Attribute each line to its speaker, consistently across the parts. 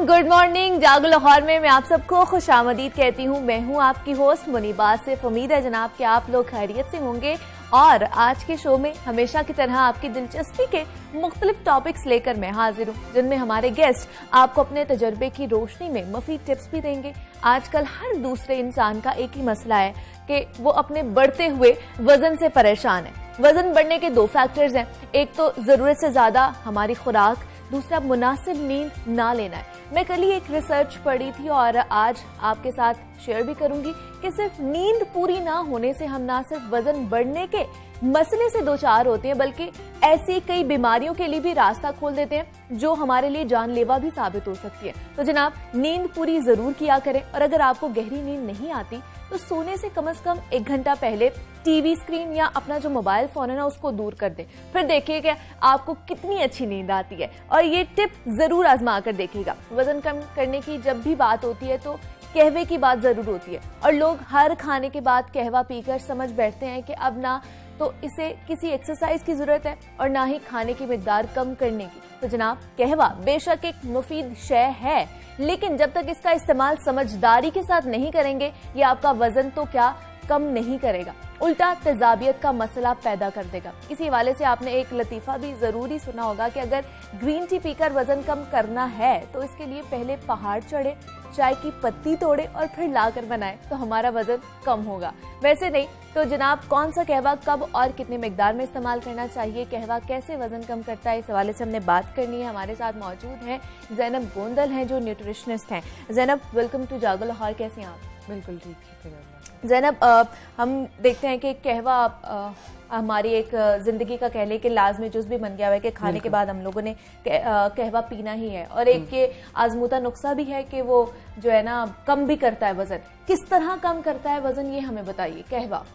Speaker 1: Everyone, good morning. जागो लाहौर में मैं आप सबको खुशामदीद कहती हूँ। मैं हूँ आपकी होस्ट मुनीबा आसिफ। उम्मीद है जनाब कि आप लोग खैरियत से होंगे और आज के शो में हमेशा की तरह आपकी दिलचस्पी के मुख्तलिफ टॉपिक्स लेकर मैं हाजिर हूँ, जिनमें हमारे गेस्ट आपको अपने तजर्बे की रोशनी में मुफीद टिप्स भी देंगे। आजकल हर दूसरे इंसान का एक ही मसला है कि वो अपने बढ़ते हुए वजन से परेशान है। वजन बढ़ने के दो फैक्टर्स हैं, एक तो जरूरत से ज्यादा हमारी खुराक, दूसरा मुनासिब नींद ना लेना है। मैं कल ही एक रिसर्च पढ़ी थी और आज आपके साथ शेयर भी करूंगी कि सिर्फ नींद पूरी ना होने से हम ना सिर्फ वजन बढ़ने के मसले से दो चार होते हैं, बल्कि ऐसी कई बीमारियों के लिए भी रास्ता खोल देते हैं जो हमारे लिए जानलेवा भी साबित हो सकती है। तो जनाब, नींद पूरी जरूर किया करें और अगर आपको गहरी नींद नहीं आती तो सोने से कम 1 घंटा पहले टीवी स्क्रीन या अपना जो मोबाइल फोन है ना उसको दूर कर दें। फिर देखिएगा आपको कितनी अच्छी नींद आती है और ये टिप जरूर आजमा कर देखिएगा। वजन कम करने की जब भी बात होती है तो कहवे की बात जरूर होती है और लोग हर खाने के बाद कहवा पीकर समझ बैठते हैं कि अब ना तो इसे किसी एक्सरसाइज की जरूरत है और ना ही खाने की मिकदार कम करने की। तो जनाब, कहवा बेशक एक मुफीद शय है, लेकिन जब तक इसका इस्तेमाल समझदारी के साथ नहीं करेंगे ये आपका वजन तो क्या कम नहीं करेगा, उल्टा तेजाबियत का मसला पैदा कर देगा। इसी हवाले से आपने एक लतीफा भी जरूरी सुना होगा कि अगर ग्रीन टी पीकर वजन कम करना है तो इसके लिए पहले पहाड़ चढ़े, चाय की पत्ती तोड़े और फिर लाकर बनाए तो हमारा वजन कम होगा। वैसे नहीं तो जनाब, कौन सा कहवा कब और कितनी मिकदार में इस्तेमाल करना चाहिए, कहवा कैसे वजन कम करता है, इस हवाले से हमने बात करनी है। हमारे साथ मौजूद हैं ज़ैनब गोंदल हैं जो न्यूट्रिशनिस्ट हैं। ज़ैनब, वेलकम टू जागो लाहौर। कैसे हैं आप?
Speaker 2: बिल्कुल ठीक, शुक्रिया।
Speaker 1: ज़ैनब, हम देखते हैं कि कहवा हमारी एक जिंदगी का कह लें कि लाजमी जुज़ भी बन गया है कि खाने के बाद हम लोगों ने कहवा पीना ही है और एक ये आजमूदा नुस्खा भी है कि वो जो है ना कम भी करता है वजन। किस तरह कम करता है वजन, ये हमें बताइए। कहवा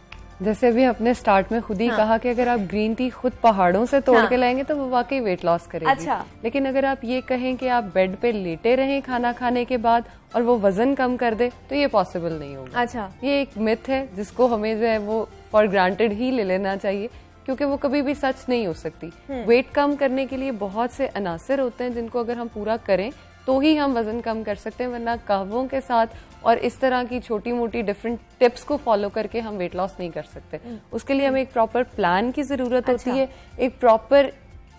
Speaker 2: जैसे अभी अपने स्टार्ट में खुद ही कहा कि अगर आप ग्रीन टी खुद पहाड़ों से तोड़ के लाएंगे तो वो वाकई वेट लॉस करेगी।
Speaker 1: अच्छा।
Speaker 2: लेकिन अगर आप ये कहें कि आप बेड पे लेटे रहें खाना खाने के बाद और वो वजन कम कर दे तो ये पॉसिबल नहीं होगा।
Speaker 1: अच्छा।
Speaker 2: ये एक मिथ है जिसको हमें जो है वो फॉर ग्रांटेड ही ले लेना चाहिए, क्योंकि वो कभी भी सच नहीं हो सकती। वेट कम करने के लिए बहुत से अनासर होते हैं जिनको अगर हम पूरा करें तो ही हम वजन कम कर सकते हैं, वरना कहवों के साथ और इस तरह की छोटी मोटी डिफरेंट टिप्स को फॉलो करके हम वेट लॉस नहीं कर सकते। उसके लिए हमें एक प्रॉपर प्लान की जरूरत होती है। एक प्रॉपर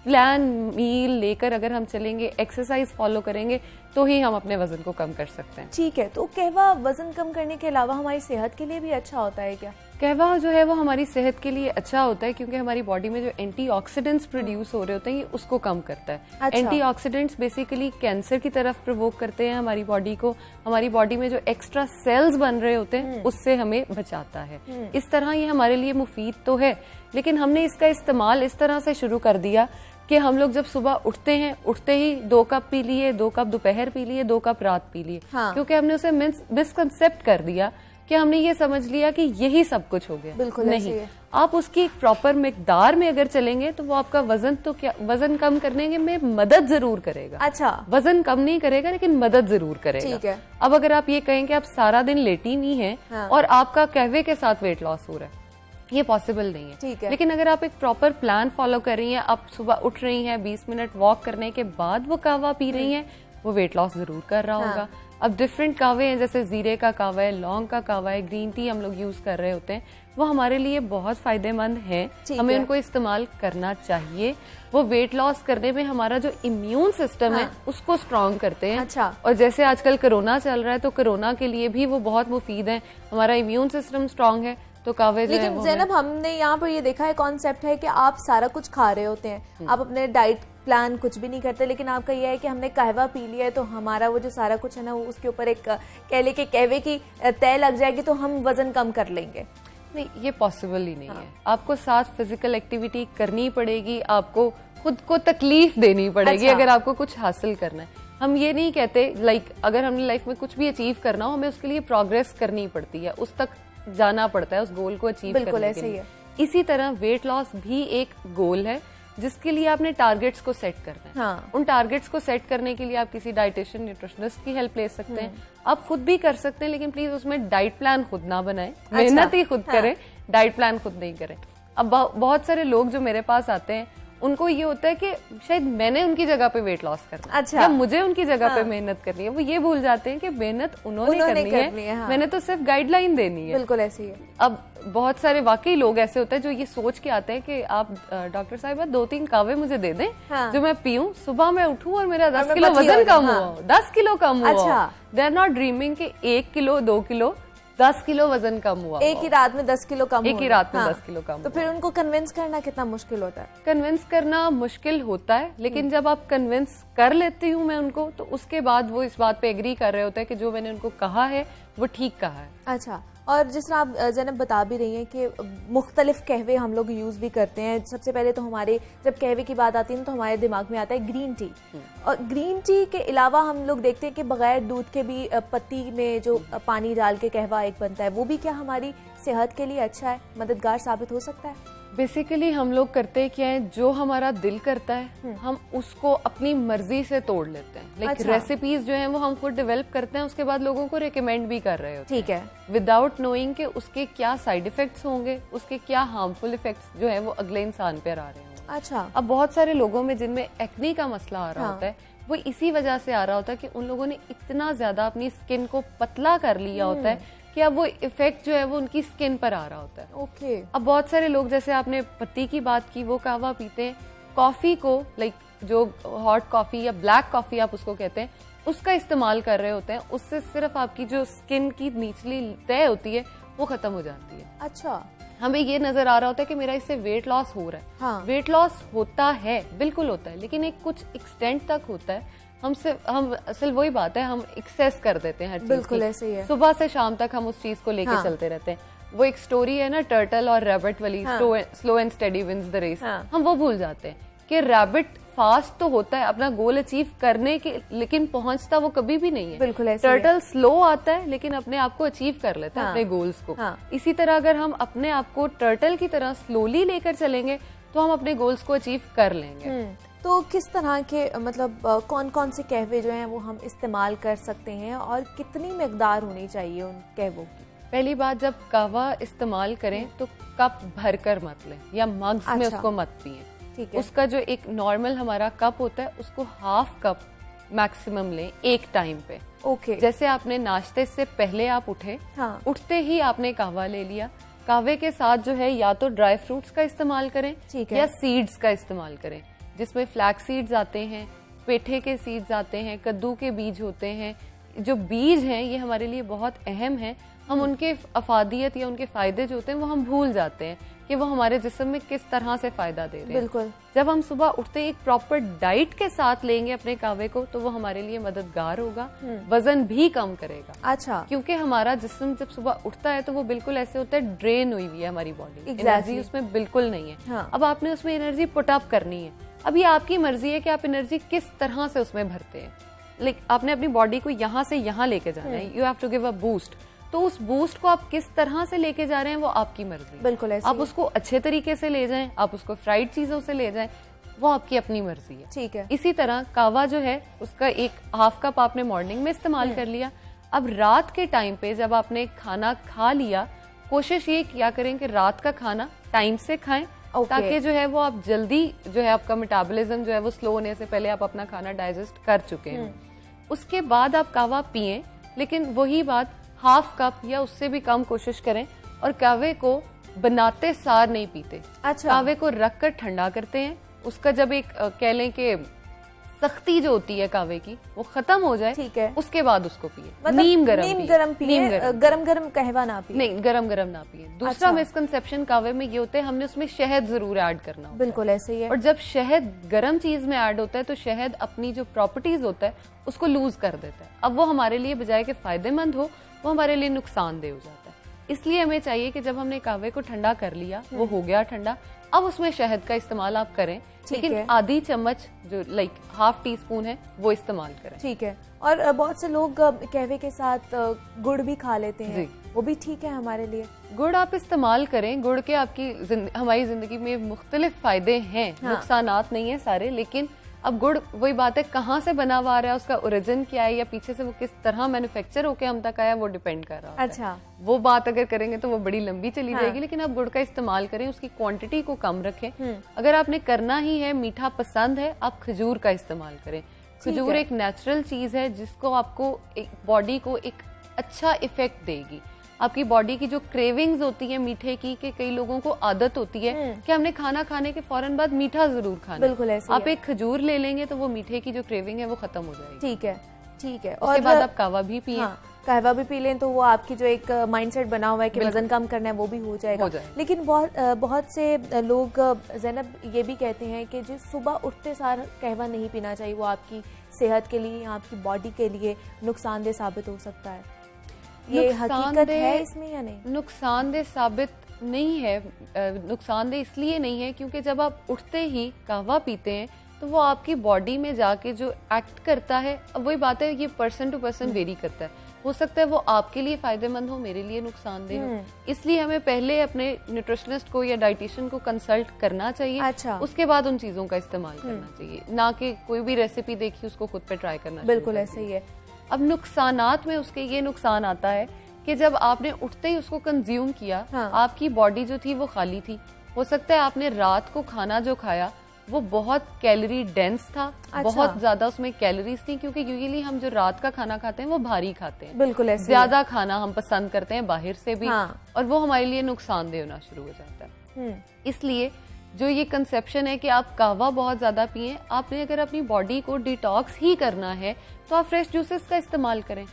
Speaker 2: प्लान मील लेकर अगर हम चलेंगे, एक्सरसाइज फॉलो करेंगे तो ही हम अपने वजन को कम कर सकते हैं।
Speaker 1: ठीक है, तो कहवा वजन कम करने के अलावा हमारी सेहत के लिए भी अच्छा होता है क्या?
Speaker 2: कहवा जो है वो हमारी सेहत के लिए अच्छा होता है क्योंकि हमारी बॉडी में जो एंटीऑक्सीडेंट्स प्रोड्यूस हो रहे होते हैं ये उसको कम करता है।
Speaker 1: अच्छा।
Speaker 2: एंटीऑक्सीडेंट्स बेसिकली कैंसर की तरफ प्रोवोक करते हैं हमारी बॉडी को। हमारी बॉडी में जो एक्स्ट्रा सेल्स बन रहे होते हैं उससे हमें बचाता है। इस तरह ये हमारे लिए मुफीद तो है, लेकिन हमने इसका इस्तेमाल इस तरह से शुरू कर दिया कि हम लोग जब सुबह उठते हैं, उठते ही 2 कप पी लिए, 2 कप दोपहर पी लिए, 2 कप रात पी लिए। क्योंकि हमने उसे मिसकंसेप्ट कर दिया कि हमने ये समझ लिया कि यही सब कुछ हो गया।
Speaker 1: बिल्कुल
Speaker 2: नहीं, आप उसकी एक प्रॉपर मिकदार में अगर चलेंगे तो वो आपका वजन तो क्या वजन कम करने में मदद जरूर करेगा।
Speaker 1: अच्छा।
Speaker 2: वजन कम नहीं करेगा लेकिन मदद जरूर करेगा।
Speaker 1: ठीक है।
Speaker 2: अब अगर आप ये कहें कि आप सारा दिन लेटी हुई हैं और आपका कहवे के साथ वेट लॉस हो रहा है, ये पॉसिबल नहीं है।
Speaker 1: ठीक है।
Speaker 2: लेकिन अगर आप एक प्रॉपर प्लान फॉलो कर रही हैं, आप सुबह उठ रही हैं, 20 मिनट वॉक करने के बाद वो कहवा पी रही हैं, वो वेट लॉस जरूर कर रहा होगा। अब डिफरेंट कहवे हैं, जैसे जीरे का कहवा है, लौंग का कहवा है, ग्रीन टी हम लोग यूज कर रहे होते हैं, वो हमारे लिए बहुत फायदेमंद हैं। हमें उनको इस्तेमाल करना चाहिए। वो वेट लॉस करने में हमारा जो इम्यून सिस्टम है उसको स्ट्रॉन्ग करते हैं।
Speaker 1: अच्छा।
Speaker 2: और जैसे आजकल कोरोना चल रहा है तो कोरोना के लिए भी वो बहुत मुफीद है। हमारा इम्यून सिस्टम स्ट्रॉन्ग है तो कहवे जो है
Speaker 1: लेकिन ज़ैनब, हमने यहाँ पर ये देखा है कॉन्सेप्ट है कि आप सारा कुछ खा रहे होते हैं, आप अपने डाइट प्लान कुछ भी नहीं करते, लेकिन आपका यह है कि हमने कहवा पी लिया है तो हमारा वो जो सारा कुछ है ना वो उसके ऊपर एक कह ले के कहवे की तय लग जाएगी तो हम वजन कम कर लेंगे।
Speaker 2: नहीं, ये पॉसिबल ही नहीं है। आपको साथ फिजिकल एक्टिविटी करनी पड़ेगी, आपको खुद को तकलीफ देनी पड़ेगी।
Speaker 1: अच्छा।
Speaker 2: अगर आपको कुछ हासिल करना है, हम ये नहीं कहते अगर हमने लाइफ में कुछ भी अचीव करना हो, हमें उसके लिए प्रोग्रेस करनी पड़ती है, उस तक जाना पड़ता है उस गोल को अचीव करने के लिए। इसी तरह वेट लॉस भी एक गोल है जिसके लिए आपने टारगेट्स को सेट करना है। उन टारगेट्स को सेट करने के लिए आप किसी डाइटिशियन, न्यूट्रिशनिस्ट की हेल्प ले सकते हैं। आप खुद भी कर सकते हैं, लेकिन प्लीज उसमें डाइट प्लान खुद ना बनाएं। मेहनत ही खुद करें, डाइट प्लान खुद नहीं करें। अब बहुत सारे लोग जो मेरे पास आते हैं उनको ये होता है कि शायद मैंने उनकी जगह पे वेट लॉस करना है,
Speaker 1: अच्छा।
Speaker 2: या मुझे उनकी जगह पे मेहनत करनी है। वो ये भूल जाते हैं कि मेहनत उन्होंने करनी है,
Speaker 1: हाँ।
Speaker 2: मैंने तो सिर्फ गाइडलाइन देनी है।
Speaker 1: बिल्कुल ऐसे ही है।
Speaker 2: अब बहुत सारे वाकई लोग ऐसे होते हैं जो ये सोच के आते हैं कि आप डॉक्टर साहिबा 2-3 कावे मुझे दे दें,
Speaker 1: हाँ।
Speaker 2: जो मैं पीऊं, सुबह मैं उठूं और मेरा 10
Speaker 1: मैं
Speaker 2: किलो
Speaker 1: पतली
Speaker 2: वजन
Speaker 1: हो
Speaker 2: कम
Speaker 1: जाऊं,
Speaker 2: हुआ,
Speaker 1: हाँ।
Speaker 2: 10 किलो कम हुआ।
Speaker 1: अच्छा।
Speaker 2: दे आर नॉट ड्रीमिंग कि 1 किलो 2 किलो 10 किलो वजन कम हुआ,
Speaker 1: एक ही रात में 10 किलो कम
Speaker 2: एक ही
Speaker 1: हो
Speaker 2: रात में
Speaker 1: गया।
Speaker 2: 10 किलो कम
Speaker 1: तो फिर उनको कन्विंस करना कितना मुश्किल होता है?
Speaker 2: कन्विंस करना मुश्किल होता है, लेकिन जब आप कन्विंस कर लेती हूँ मैं उनको, तो उसके बाद वो इस बात पे एग्री कर रहे होते हैं कि जो मैंने उनको कहा है वो ठीक कहा है।
Speaker 1: अच्छा, और जिस तरह आप ज़ैनब बता भी रही हैं कि मुख्तलिफ कहवे हम लोग यूज़ भी करते हैं। सबसे पहले तो हमारे जब कहवे की बात आती है तो हमारे दिमाग में आता है ग्रीन टी, और ग्रीन टी के अलावा हम लोग देखते हैं कि बगैर दूध के भी पत्ती में जो पानी डाल के कहवा एक बनता है, वो भी क्या हमारी सेहत के लिए अच्छा है, मददगार साबित हो सकता है?
Speaker 2: बेसिकली हम लोग करते क्या है, जो हमारा दिल करता है हम उसको अपनी मर्जी से तोड़ लेते हैं। लाइक
Speaker 1: अच्छा।
Speaker 2: रेसिपीज जो हैं वो हम खुद डेवलप करते हैं, उसके बाद लोगों को रिकमेंड भी कर रहे होते हैं,
Speaker 1: ठीक है,
Speaker 2: विदाउट नोइंग कि उसके क्या साइड इफेक्ट्स होंगे, उसके क्या हार्मफुल इफेक्ट्स जो है वो अगले इंसान पे आ रहे होंगे।
Speaker 1: अच्छा।
Speaker 2: अब बहुत सारे लोगों में जिनमें एक्नी का मसला आ रहा
Speaker 1: हाँ।
Speaker 2: होता है, वो इसी वजह से आ रहा होता है कि उन लोगों ने इतना ज्यादा अपनी स्किन को पतला कर लिया होता है कि अब वो इफेक्ट जो है वो उनकी स्किन पर आ रहा होता है।
Speaker 1: ओके।
Speaker 2: अब बहुत सारे लोग, जैसे आपने पत्ती की बात की, वो कहवा पीते हैं, कॉफी को लाइक जो हॉट कॉफी या ब्लैक कॉफी आप उसको कहते हैं, उसका इस्तेमाल कर रहे होते हैं। उससे सिर्फ आपकी जो स्किन की निचली तय होती है वो खत्म हो जाती है।
Speaker 1: अच्छा।
Speaker 2: हमें ये नजर आ रहा होता है कि मेरा इससे वेट लॉस हो रहा है।
Speaker 1: हाँ।
Speaker 2: वेट लॉस होता है, बिल्कुल होता है, लेकिन एक कुछ एक्सटेंट तक होता है। हम असल वही बात है, हम एक्सेस कर देते हैं हर चीज
Speaker 1: बिल्कुल
Speaker 2: की।
Speaker 1: ऐसे ही है।
Speaker 2: सुबह से शाम तक हम उस चीज को लेके
Speaker 1: हाँ।
Speaker 2: चलते रहते हैं। वो एक स्टोरी है ना, टर्टल और रैबिट वाली,
Speaker 1: हाँ।
Speaker 2: Slow and steady wins the race.
Speaker 1: हाँ।
Speaker 2: हम वो भूल जाते हैं कि रैबिट फास्ट तो होता है अपना गोल अचीव करने के, लेकिन पहुंचता वो कभी भी नहीं है।
Speaker 1: बिल्कुल ऐसे ही है।
Speaker 2: टर्टल स्लो आता है लेकिन अपने आप को अचीव कर लेता है,
Speaker 1: हाँ।
Speaker 2: अपने गोल्स को।
Speaker 1: हाँ।
Speaker 2: इसी तरह अगर हम अपने आप को टर्टल की तरह स्लोली लेकर चलेंगे तो हम अपने गोल्स को अचीव कर लेंगे।
Speaker 1: तो किस तरह के मतलब कौन कौन से कहवे जो हैं वो हम इस्तेमाल कर सकते हैं, और कितनी मिकदार होनी चाहिए उन कहवों की?
Speaker 2: पहली बात, जब कहवा इस्तेमाल करें तो कप भरकर मत लें, या मग्स में
Speaker 1: अच्छा।
Speaker 2: उसको मत पिए।
Speaker 1: ठीक है।
Speaker 2: उसका जो एक नॉर्मल हमारा कप होता है उसको हाफ कप मैक्सिमम लें एक टाइम पे।
Speaker 1: ओके।
Speaker 2: जैसे आपने नाश्ते से पहले आप उठे,
Speaker 1: हाँ।
Speaker 2: उठते ही आपने कहवा ले लिया। कहवे के साथ जो है या तो ड्राई फ्रूट्स का इस्तेमाल करें,
Speaker 1: ठीक है।
Speaker 2: या सीड्स का इस्तेमाल करें, जिसमें फ्लैक्स सीड्स आते हैं, पेठे के सीड्स आते हैं, कद्दू के बीज होते हैं। जो बीज हैं ये हमारे लिए बहुत अहम है। हम उनके अफादियत या उनके फायदे जो होते हैं वो हम भूल जाते हैं कि वो हमारे जिस्म में किस तरह से फायदा दे रहे हैं।
Speaker 1: बिल्कुल।
Speaker 2: जब हम सुबह उठते एक प्रॉपर डाइट के साथ लेंगे अपने कहवे को, तो वो हमारे लिए मददगार होगा, वजन भी कम करेगा।
Speaker 1: अच्छा।
Speaker 2: क्योंकि हमारा जिस्म जब सुबह उठता है तो वो बिल्कुल ऐसे होता है, ड्रेन हुई हुई है हमारी बॉडी,
Speaker 1: Exactly.
Speaker 2: एनर्जी उसमें बिल्कुल नहीं है।
Speaker 1: हाँ।
Speaker 2: अब आपने उसमें एनर्जी पुट अप करनी है। अब ये आपकी मर्जी है कि आप एनर्जी किस तरह से उसमें भरते हैं। लाइक आपने अपनी बॉडी को यहाँ से यहाँ लेके जाना है, you have to give a boost. तो उस बूस्ट को आप किस तरह से लेके जा रहे हैं वो आपकी मर्जी है।
Speaker 1: बिल्कुल ऐसे
Speaker 2: आप
Speaker 1: ही।
Speaker 2: उसको अच्छे तरीके से ले जाएं, आप उसको फ्राइड चीजों से ले जाएं, वो आपकी अपनी मर्जी है।
Speaker 1: ठीक है।
Speaker 2: इसी तरह कहवा जो है उसका एक हाफ कप आपने मॉर्निंग में इस्तेमाल कर लिया। अब रात के टाइम पे जब आपने खाना खा लिया, कोशिश ये किया करें कि रात का खाना टाइम से खाएं, ताकि जो है वो आप जल्दी जो है आपका मेटाबॉलिज्म जो है वो स्लो होने से पहले आप अपना खाना डाइजेस्ट कर चुके हैं। उसके बाद आप कहवा पिएं, लेकिन वही बात, हाफ कप या उससे भी कम कोशिश करें। और कहवे को बनाते सार नहीं पीते।
Speaker 1: अच्छा।
Speaker 2: कहवे को रख कर ठंडा करते हैं। उसका जब एक कह लें कि सख्ती जो होती है कहवे की वो खत्म हो जाए,
Speaker 1: ठीक है,
Speaker 2: उसके बाद उसको पिए।
Speaker 1: मतलब
Speaker 2: नीम गरम
Speaker 1: पिए, गरम गरम कहवा ना पिए।
Speaker 2: नहीं, गरम गरम ना पिए। दूसरा
Speaker 1: अच्छा।
Speaker 2: मिसकंसेप्शन कहवे में ये होता है, हमने उसमें शहद जरूर ऐड करना होता है।
Speaker 1: बिल्कुल ऐसे ही है।
Speaker 2: और जब शहद गरम चीज में ऐड होता है तो शहद अपनी जो प्रॉपर्टीज होता है उसको लूज कर देता है। अब वो हमारे लिए बजाय के फायदेमंद हो, वो हमारे लिए नुकसानदेह हो जाता है। इसलिए हमें चाहिए कि जब हमने कहवे को ठंडा कर लिया, वो हो गया ठंडा, अब उसमें शहद का इस्तेमाल आप करें, लेकिन
Speaker 1: है।
Speaker 2: आधी चम्मच जो लाइक हाफ टी स्पून है वो इस्तेमाल करें।
Speaker 1: ठीक है। और बहुत से लोग कहवे के साथ गुड़ भी खा लेते हैं, वो भी ठीक है हमारे लिए?
Speaker 2: गुड़ आप इस्तेमाल करें। गुड़ के आपकी हमारी जिंदगी में मुख्तलिफ फायदे हैं, नुकसानात नहीं है सारे, लेकिन अब गुड़ वही बात है, कहाँ से बना हुआ आ रहा है, उसका ओरिजिन क्या है, या पीछे से वो किस तरह मैन्युफैक्चर होके हम तक आया, वो डिपेंड कर रहा है।
Speaker 1: अच्छा,
Speaker 2: वो बात अगर करेंगे तो वो बड़ी लंबी चली जाएगी, लेकिन आप गुड़ का इस्तेमाल करें, उसकी क्वांटिटी को कम रखें। अगर आपने करना ही है, मीठा पसंद है, आप खजूर का इस्तेमाल करें। खजूर एक नेचुरल चीज है जिसको आपको बॉडी को एक अच्छा इफेक्ट देगी। आपकी बॉडी की जो क्रेविंग्स होती है मीठे की, कि कई लोगों को आदत होती है कि हमने खाना खाने के फौरन बाद मीठा जरूर खाना।
Speaker 1: बिल्कुल ऐसे
Speaker 2: आप एक खजूर ले लेंगे तो वो मीठे की जो क्रेविंग है वो खत्म हो जाएगी।
Speaker 1: ठीक है, ठीक है।
Speaker 2: उसके बाद आप कहवा भी पिए।
Speaker 1: कहवा भी पी लें तो वो आपकी जो एक माइंडसेट बना हुआ है कि वजन कम करना है वो भी हो जाएगा। लेकिन बहुत से लोग ज़ैनब ये भी कहते हैं कि जो सुबह उठते सार कहवा नहीं पीना चाहिए, वो आपकी सेहत के लिए या आपकी बॉडी के लिए नुकसानदेह साबित हो सकता है। ये हकीकत है इसमें या नहीं?
Speaker 2: नुकसानदेह साबित नहीं है। नुकसानदेह इसलिए नहीं है क्योंकि जब आप उठते ही कहवा पीते हैं तो वो आपकी बॉडी में जाके जो एक्ट करता है, अब वही बात है, ये पर्सन टू पर्सन वेरी करता है। हो सकता है वो आपके लिए फायदेमंद हो, मेरे लिए नुकसानदेह हो। इसलिए हमें पहले अपने न्यूट्रिशनिस्ट को या डाइटिशियन को कंसल्ट करना चाहिए।
Speaker 1: अच्छा।
Speaker 2: उसके बाद उन चीजों का इस्तेमाल करना चाहिए, ना कि कोई भी रेसिपी देखी उसको खुद पे ट्राई करना।
Speaker 1: बिल्कुल ऐसे ही है।
Speaker 2: अब नुकसानात में उसके ये नुकसान आता है कि जब आपने उठते ही उसको कंज्यूम किया, आपकी बॉडी जो थी वो खाली थी। हो सकता है आपने रात को खाना जो खाया वो बहुत कैलोरी डेंस था। अच्छा। बहुत ज्यादा उसमें कैलोरीज थी, क्योंकि यूजुअली हम जो रात का खाना खाते हैं वो भारी खाते हैं।
Speaker 1: बिल्कुल ऐसे
Speaker 2: ज्यादा खाना हम पसंद करते हैं बाहर से भी। और वो हमारे लिए नुकसानदेह होना शुरू हो जाता है। इसलिए जो ये कंसेप्शन है कि आप कहवा बहुत ज्यादा पिए, आपने अगर अपनी बॉडी को डिटॉक्स ही करना है तो आप फ्रेश जूसेस का इस्तेमाल करें।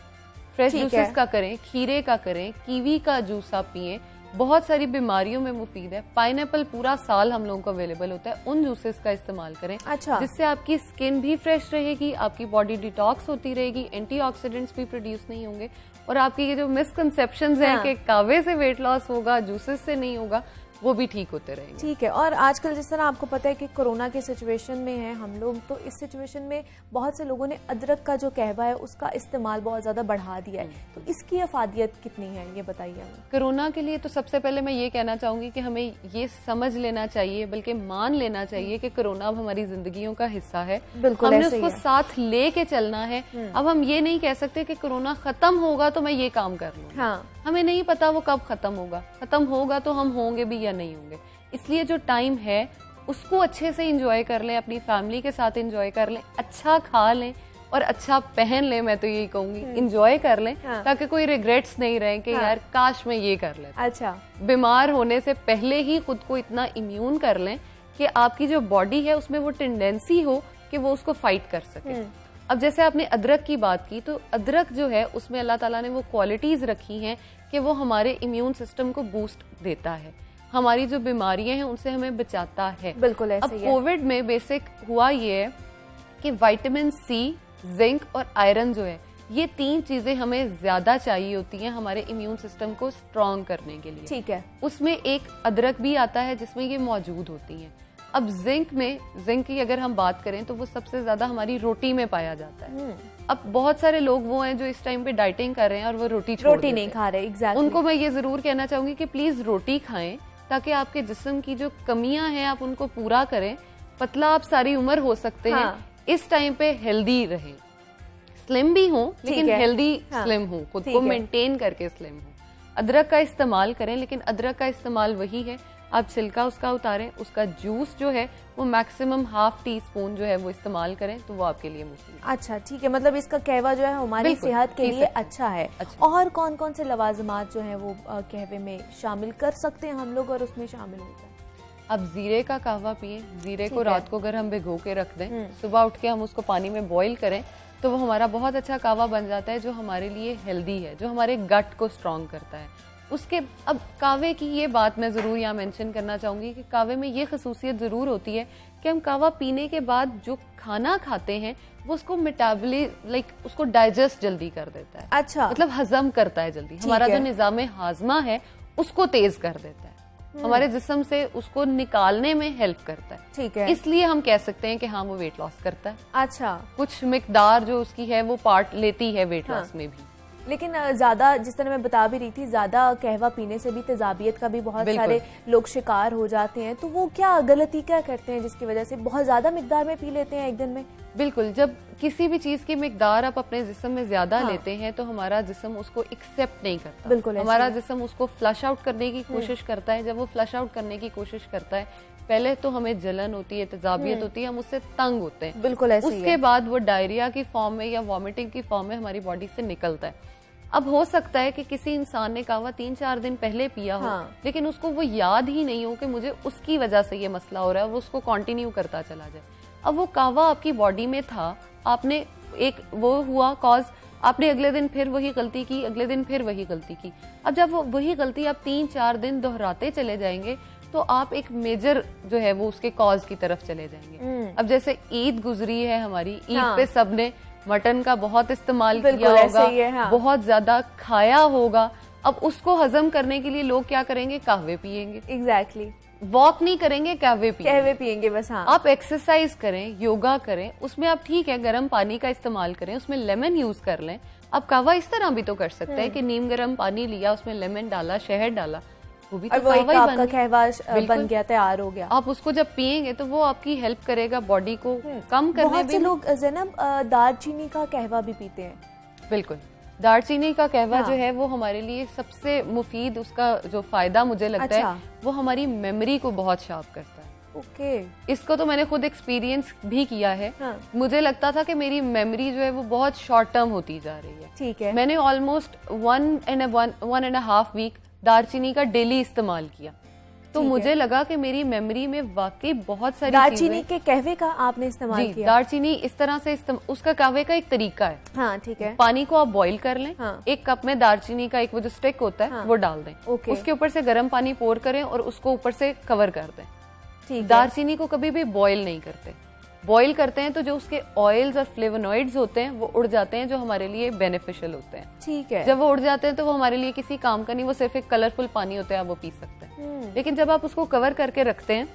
Speaker 2: फ्रेश जूसेस का करें, खीरे का करें, कीवी का जूस आप पिए, बहुत सारी बीमारियों में मुफीद है। पाइनएप्पल पूरा साल हम लोगों को अवेलेबल होता है, उन जूसेस का इस्तेमाल करें।
Speaker 1: अच्छा।
Speaker 2: जिससे आपकी स्किन भी फ्रेश रहेगी, आपकी बॉडी डिटॉक्स होती रहेगी, एंटीऑक्सीडेंट्स भी प्रोड्यूस नहीं होंगे, और आपकी ये जो मिसकंसेप्शंस हैं कि कहवे से वेट लॉस होगा, जूसेस से नहीं होगा, वो भी ठीक होते रहेंगे।
Speaker 1: ठीक है। और आजकल जिस तरह आपको पता है कि कोरोना की सिचुएशन में है हम लोग, तो इस सिचुएशन में बहुत से लोगों ने अदरक का जो कहवा है उसका इस्तेमाल बहुत ज्यादा बढ़ा दिया है, तो इसकी अफादियत कितनी है ये बताइए हमें।
Speaker 2: कोरोना के लिए तो सबसे पहले मैं ये कहना चाहूंगी कि हमें ये समझ लेना चाहिए, बल्कि मान लेना चाहिए कि कोरोना अब हमारी जिंदगियों का हिस्सा है।
Speaker 1: बिल्कुल
Speaker 2: हमने उसको साथ लेके चलना है। अब हम ये नहीं कह सकते कि कोरोना खत्म होगा तो मैं ये काम कर लूंगा।
Speaker 1: हाँ।
Speaker 2: हमें नहीं पता वो कब खत्म होगा। खत्म होगा तो हम होंगे भी या नहीं होंगे। इसलिए जो टाइम है उसको अच्छे से एंजॉय कर लें, अपनी फैमिली के साथ एंजॉय कर लें, अच्छा खा लें और अच्छा पहन लें। मैं तो यही कहूंगी, एंजॉय कर लें। हाँ। ताकि कोई रिग्रेट्स नहीं रहे कि यार काश मैं ये कर लेता।
Speaker 1: अच्छा।
Speaker 2: बीमार होने से पहले ही खुद को इतना इम्यून कर लें कि आपकी जो बॉडी है उसमें वो टेंडेंसी हो कि वो उसको फाइट कर सके। अब जैसे आपने अदरक की बात की, तो अदरक जो है उसमें अल्लाह ताला ने वो क्वालिटीज रखी हैं कि वो हमारे इम्यून सिस्टम को बूस्ट देता है, हमारी जो बीमारियां हैं उनसे हमें बचाता है।
Speaker 1: बिल्कुल ऐसे
Speaker 2: अब कोविड में बेसिक हुआ ये है कि विटामिन सी, जिंक और आयरन जो है, ये 3 चीजें हमें ज्यादा चाहिए होती हैं हमारे इम्यून सिस्टम को स्ट्रॉन्ग करने के लिए।
Speaker 1: ठीक है।
Speaker 2: उसमें एक अदरक भी आता है जिसमें ये मौजूद होती हैं। अब जिंक की अगर हम बात करें तो वो सबसे ज्यादा हमारी रोटी में पाया जाता है। अब बहुत सारे लोग वो हैं जो इस टाइम पे डाइटिंग कर रहे हैं और वो रोटी
Speaker 1: नहीं खा रहे। एग्जैक्टली।
Speaker 2: उनको मैं ये जरूर कहना चाहूंगी कि प्लीज रोटी खाएं, ताकि आपके जिस्म की जो कमियां हैं आप उनको पूरा करें। पतला आप सारी उम्र हो सकते हैं। इस टाइम पे हेल्दी रहें, स्लिम भी हो लेकिन हेल्दी स्लिम हो, खुद को मेंटेन करके स्लिम हो। अदरक का इस्तेमाल करें, लेकिन अदरक का इस्तेमाल वही है, आप छिलका उसका उतारें, उसका जूस जो है वो मैक्सिमम ½ टीस्पून जो है वो इस्तेमाल करें, तो वो आपके लिए मुफीद है।
Speaker 1: अच्छा, ठीक है। मतलब इसका कहवा जो है हमारी सेहत के लिए अच्छा है। और कौन कौन से लवाजमात जो है वो कहवे में शामिल कर सकते हैं हम लोग और उसमें शामिल होता है?
Speaker 2: अब जीरे का कहवा पिए। जीरे को रात को अगर हम भिगो के रख दें, सुबह उठ के हम उसको पानी में बॉईल करें, तो वो हमारा बहुत अच्छा कहवा बन जाता है, जो हमारे लिए हेल्दी है, जो हमारे गट को स्ट्रॉन्ग करता है। उसके अब कहवे की ये बात मैं जरूर यहाँ मेंशन करना चाहूंगी कि कहवे में ये खसूसियत जरूर होती है कि हम कहवा पीने के बाद जो खाना खाते हैं वो उसको उसको डाइजेस्ट जल्दी कर देता है।
Speaker 1: अच्छा।
Speaker 2: मतलब हजम करता है जल्दी। हमारा जो निजाम हाजमा है उसको तेज कर देता है, हमारे जिस्म से उसको निकालने में हेल्प करता है।
Speaker 1: ठीक है।
Speaker 2: इसलिए हम कह सकते हैं कि हाँ वो वेट लॉस करता है।
Speaker 1: अच्छा।
Speaker 2: कुछ मिकदार जो उसकी है वो पार्ट लेती है वेट लॉस में भी।
Speaker 1: लेकिन ज्यादा, जिस तरह मैं बता भी रही थी, ज्यादा कहवा पीने से भी तेजाबियत का भी बहुत सारे लोग शिकार हो जाते हैं, तो वो क्या गलती क्या करते हैं जिसकी वजह से बहुत ज्यादा मिकदार में पी लेते हैं एक दिन में?
Speaker 2: बिल्कुल, जब किसी भी चीज की मिकदार आप अपने जिस्म में ज्यादा लेते हैं तो हमारा जिस्म उसको एक्सेप्ट नहीं करता।
Speaker 1: बिल्कुल,
Speaker 2: हमारा जिस्म उसको फ्लश आउट करने की कोशिश करता है। जब वो फ्लश आउट करने की कोशिश करता है, पहले तो हमें जलन होती है, तेजाबियत होती है, हम उससे तंग होते हैं।
Speaker 1: बिल्कुल ऐसे ही
Speaker 2: उसके बाद वो डायरिया की फॉर्म में या वॉमिटिंग की फॉर्म में हमारी बॉडी से निकलता है। अब हो सकता है कि किसी इंसान ने कहवा 3-4 दिन पहले पिया हो, लेकिन उसको वो याद ही नहीं हो कि मुझे उसकी वजह से ये मसला हो रहा है, वो उसको कंटिन्यू करता चला जाए। अब वो कहवा आपकी बॉडी में था, आपने एक वो हुआ कॉज, आपने अगले दिन फिर वही गलती की, अगले दिन फिर वही गलती की। अब जब वही गलती आप 3-4 दिन दोहराते चले जाएंगे तो आप एक मेजर जो है वो उसके कॉज की तरफ चले जाएंगे। अब जैसे ईद गुजरी है हमारी, ईद पे सबने मटन का बहुत इस्तेमाल किया होगा, बहुत ज्यादा खाया होगा। अब उसको हजम करने के लिए लोग क्या करेंगे? कहवे पिएंगे।
Speaker 1: एग्जैक्टली।
Speaker 2: वॉक नहीं करेंगे, कहवे
Speaker 1: पिएंगे बस। हाँ,
Speaker 2: आप एक्सरसाइज करें, योगा करें, उसमें आप ठीक है गर्म पानी का इस्तेमाल करें, उसमें लेमन यूज कर लें। अब कहवा इस तरह भी तो कर सकते हैं कि नीम गर्म पानी लिया, उसमें लेमन डाला, शहद डाला, वो भी तो
Speaker 1: आपका कहवा बन गया, तैयार हो गया।
Speaker 2: आप उसको जब पिएंगे तो वो आपकी हेल्प करेगा बॉडी को कम करने में।
Speaker 1: बहुत से लोग ज़ैनब दालचीनी का कहवा भी पीते हैं।
Speaker 2: बिल्कुल, दालचीनी का कहवा जो है वो हमारे लिए सबसे मुफीद, उसका जो फायदा मुझे लगता है वो हमारी मेमोरी को बहुत शार्प करता है।
Speaker 1: ओके।
Speaker 2: इसको तो मैंने खुद एक्सपीरियंस भी किया है। मुझे लगता था कि मेरी मेमोरी जो है वो बहुत शॉर्ट टर्म होती जा रही है।
Speaker 1: ठीक है।
Speaker 2: मैंने ऑलमोस्ट 1.5 वीक दालचीनी का डेली इस्तेमाल किया, तो मुझे लगा कि मेरी मेमोरी में वाकई बहुत सारी
Speaker 1: दालचीनी के कहवे का आपने इस्तेमाल किया?
Speaker 2: दालचीनी इस तरह से उसका कहवे का एक तरीका है।
Speaker 1: हाँ, ठीक है।
Speaker 2: पानी को आप बॉईल कर लें, 1 कप में दालचीनी का एक वो जो स्टिक होता है वो डाल दें, उसके ऊपर से गर्म पानी पोर करें और उसको ऊपर से कवर कर दें। ठीक। दालचीनी को कभी भी बॉईल नहीं करते, बॉईल करते हैं तो जो उसके ऑयल्स और फ्लेवोनॉइड्स होते हैं वो उड़ जाते हैं, जो हमारे लिए बेनिफिशियल होते हैं।
Speaker 1: ठीक है।
Speaker 2: जब वो उड़ जाते हैं तो वो हमारे लिए किसी काम का नहीं, वो सिर्फ एक कलरफुल पानी होता है, आप वो पी सकते हैं। लेकिन जब आप उसको कवर करके रखते हैं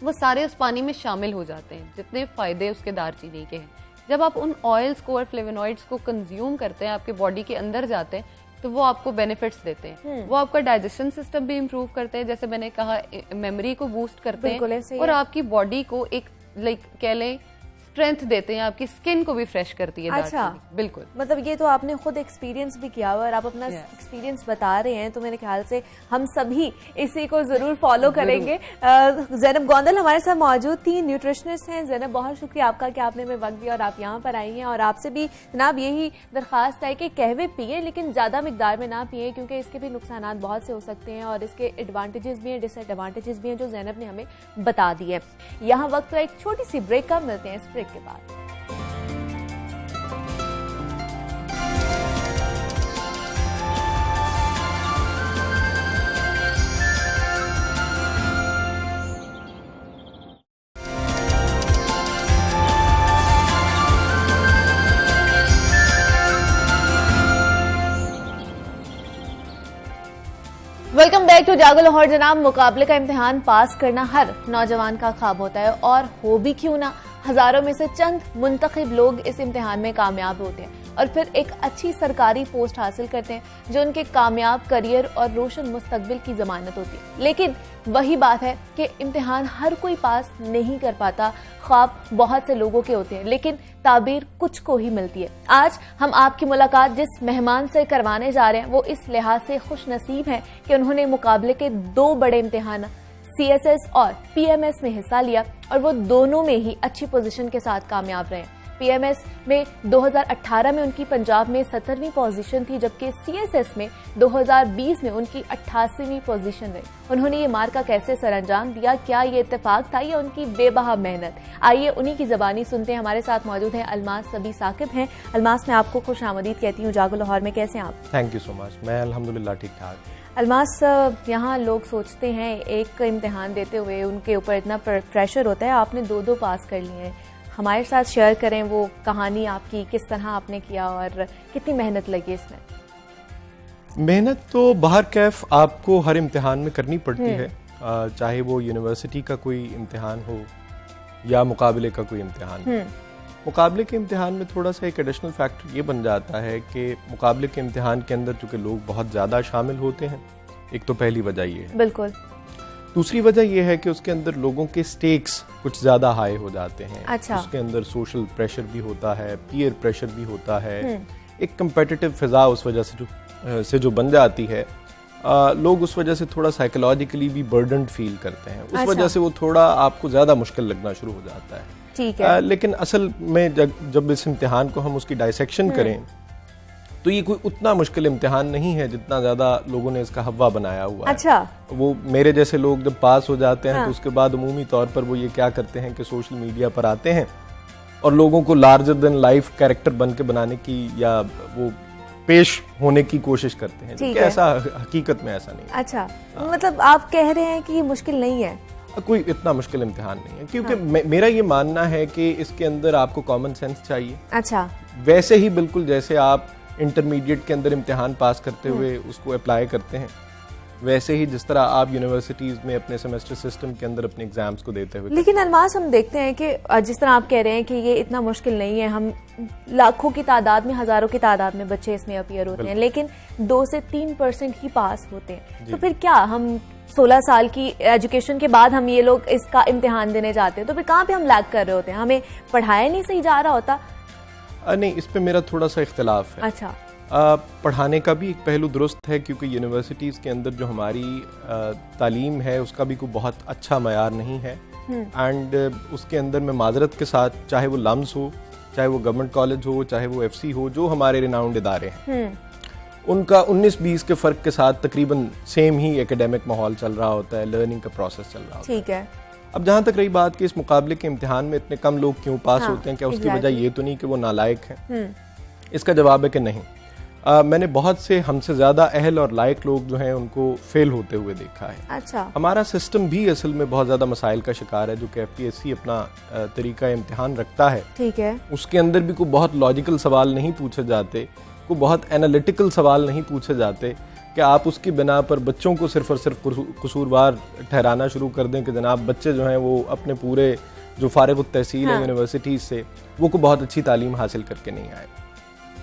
Speaker 2: वो सारे उस पानी में शामिल हो जाते हैं, जितने फायदे उसके दालचीनी के हैं। जब आप उन ऑयल्स को और फ्लेवोनॉइड्स को कंज्यूम करते हैं, आपके बॉडी के अंदर जाते हैं, तो वो आपको बेनिफिट्स देते हैं। वो आपका डाइजेशन सिस्टम भी इम्प्रूव करते हैं, जैसे मैंने कहा मेमोरी को बूस्ट करते हैं, और आपकी बॉडी को एक कह लें स्ट्रेंथ देते हैं, आपकी स्किन को भी फ्रेश करती है।
Speaker 1: अच्छा,
Speaker 2: बिल्कुल।
Speaker 1: मतलब ये तो आपने खुद एक्सपीरियंस भी किया हुआ और आप अपना एक्सपीरियंस बता रहे हैं, तो मेरे ख्याल से हम सभी इसी को जरूर फॉलो करेंगे। ज़ैनब गोंदल हमारे साथ मौजूद थी, न्यूट्रिशनिस्ट हैं। ज़ैनब, बहुत शुक्रिया आपका कि आपने हमें वक्त दिया और आप यहाँ पर आई हैं। और आपसे भी जनाब यही दरख्वास्त है कि कहवे पिए, लेकिन ज्यादा मिकदार में ना पिए, क्योंकि इसके भी नुकसान बहुत से हो सकते हैं और इसके एडवांटेजेस भी हैं, डिसएडवांटेजेस भी हैं, जो ज़ैनब ने हमें बता दी है। यहाँ वक्त एक छोटी सी ब्रेक का, मिलते हैं इस ब्रेक के बाद। वेलकम बैक टू जागो लाहौर। जनाब, मुकाबले का इम्तिहान पास करना हर नौजवान का ख्वाब होता है, और हो भी क्यों ना, हजारों में से चंद मुंतखब लोग इस इम्तिहान में कामयाब होते हैं और फिर एक अच्छी सरकारी पोस्ट हासिल करते हैं, जो उनके कामयाब करियर और रोशन मुस्तकबिल की जमानत होती है। लेकिन वही बात है कि इम्तिहान हर कोई पास नहीं कर पाता। ख्वाब बहुत से लोगों के होते हैं, लेकिन ताबीर कुछ को ही मिलती है। आज हम आपकी मुलाकात जिस मेहमान से करवाने जा रहे हैं, वो इस लिहाज से खुश नसीब हैं कि उन्होंने मुकाबले के 2 बड़े इम्तिहान CSS और PMS में हिस्सा लिया, और वो दोनों में ही अच्छी पोजीशन के साथ कामयाब रहे। PMS में 2018 में उनकी पंजाब में 17वीं पोजीशन थी, जबकि CSS में 2020 में उनकी 88वीं पोजीशन रही। उन्होंने ये मार्का कैसे सरअंजाम दिया, क्या ये इत्तेफाक था या उनकी बेबहा मेहनत? आइए उन्हीं की जबानी सुनते हैं। हमारे साथ मौजूद हैं अलमास सबी साकिब हैं। अलमास, मैं आपको खुश आमदीद कहती हूँ जागो लाहौर में। कैसे हैं आप?
Speaker 3: थैंक यू सो मच, मैं अल्हम्दुलिल्लाह ठीक ठाक।
Speaker 1: अलमास, यहाँ लोग सोचते हैं एक इम्तिहान देते हुए उनके ऊपर इतना प्रेशर होता है, आपने 2 पास कर लिए हैं। हमारे साथ शेयर करें वो कहानी आपकी, किस तरह आपने किया और कितनी मेहनत लगी इसमें?
Speaker 3: मेहनत तो बाहर कैफ आपको हर इम्तिहान में करनी पड़ती है, चाहे वो यूनिवर्सिटी का कोई इम्तिहान हो या मुकाबले का कोई इम्तिहान हो। मुकाबले के इम्तिहान में थोड़ा सा एक एडिशनल फैक्टर ये बन जाता है कि मुकाबले के इम्तिहान के अंदर चूंकि लोग बहुत ज़्यादा शामिल होते हैं, एक तो पहली वजह ये है।
Speaker 1: बिल्कुल।
Speaker 3: दूसरी वजह ये है कि उसके अंदर लोगों के स्टेक्स कुछ ज़्यादा हाई हो जाते हैं।
Speaker 1: अच्छा।
Speaker 3: उसके अंदर सोशल प्रेशर भी होता है, पीयर प्रेशर भी होता है, एक कंपेटिटिव फिजा उस वजह से जो बन जाती है। लोग उस वजह से थोड़ा साइकोलॉजिकली भी बर्डन्ड फील करते हैं, उस वजह से वो थोड़ा आपको ज़्यादा मुश्किल लगना शुरू हो जाता है।
Speaker 1: ठीक है।
Speaker 3: लेकिन असल में जब इस इम्तिहान को हम उसकी डायसेक्शन करें तो ये कोई उतना मुश्किल इम्तिहान नहीं है जितना ज्यादा लोगों ने इसका हवा बनाया हुआ है।
Speaker 1: अच्छा।
Speaker 3: वो मेरे जैसे लोग जब पास हो जाते हैं तो उसके बाद अमूमी तौर पर वो ये क्या करते हैं कि सोशल मीडिया पर आते हैं और लोगों को लार्जर देन लाइफ कैरेक्टर बन के बनाने की या वो पेश होने की कोशिश करते हैं, जबकि ऐसा हकीकत में ऐसा नहीं है।
Speaker 1: अच्छा, मतलब आप कह रहे हैं कि ये मुश्किल नहीं है?
Speaker 3: कोई इतना मुश्किल इम्तिहान नहीं है, क्योंकि मेरा ये मानना है कि इसके अंदर आपको कॉमन सेंस चाहिए।
Speaker 1: अच्छा।
Speaker 3: वैसे ही बिल्कुल जैसे आप इंटरमीडिएट के अंदर इम्तिहान पास करते हुए उसको अप्लाई करते हैं, वैसे ही जिस तरह आप यूनिवर्सिटीज में अपने सेमेस्टर सिस्टम के अंदर अपने एग्जाम्स को देते हुए।
Speaker 1: लेकिन अलमास, हम देखते हैं कि जिस तरह आप कह रहे हैं कि ये इतना मुश्किल नहीं है, हम लाखों की तादाद में, हजारों की तादाद में बच्चे इसमें अपीयर होते हैं, लेकिन 2 से 3% ही पास होते हैं। तो फिर क्या हम 16 साल की एजुकेशन के बाद हम ये लोग इसका इम्तिहान देने जाते हैं, तो फिर कहाँ पे हम लैग कर रहे होते हैं? हमें पढ़ाया नहीं सही जा रहा होता?
Speaker 3: नहीं, इस पे मेरा थोड़ा सा इख्तिलाफ है।
Speaker 1: अच्छा।
Speaker 3: पढ़ाने का भी एक पहलू दुरुस्त है, क्योंकि यूनिवर्सिटीज़ के अंदर जो हमारी तालीम है उसका भी कोई बहुत अच्छा मयार नहीं है। एंड उसके अंदर मैं माजरत के साथ, चाहे वो लम्स हो, चाहे वो गवर्नमेंट कॉलेज हो, चाहे वो FC हो, जो हमारे रिनाउंड इदारे हैं, उनका 19-20 के फ़र्क के साथ तकरीबन सेम ही एकेडमिक माहौल चल रहा होता है, लर्निंग का प्रोसेस चल रहा होता है।
Speaker 1: ठीक है।
Speaker 3: अब जहाँ तक रही बात कि इस मुकाबले के इम्तिहान में इतने कम लोग क्यों पास होते हैं, क्या उसकी वजह ये तो नहीं कि वो नालायक हैं? इसका जवाब है कि नहीं। मैंने बहुत से हमसे ज़्यादा अहल और लायक लोग जो हैं उनको फेल होते हुए देखा है।
Speaker 1: अच्छा।
Speaker 3: हमारा सिस्टम भी असल में बहुत ज़्यादा मसाइल का शिकार है, जो कि FPSC अपना तरीका इम्तिहान रखता है।
Speaker 1: ठीक है।
Speaker 3: उसके अंदर भी कोई बहुत लॉजिकल सवाल नहीं पूछे जाते, कोई बहुत एनालिटिकल सवाल नहीं पूछे जाते कि आप उसकी बिना पर बच्चों को सिर्फ और सिर्फ कसूरवार ठहराना शुरू कर दें कि जनाब बच्चे जो हैं वो अपने पूरे जो फारिग तहसील है यूनिवर्सिटीज़ से, वो को बहुत अच्छी तालीम हासिल करके नहीं आए।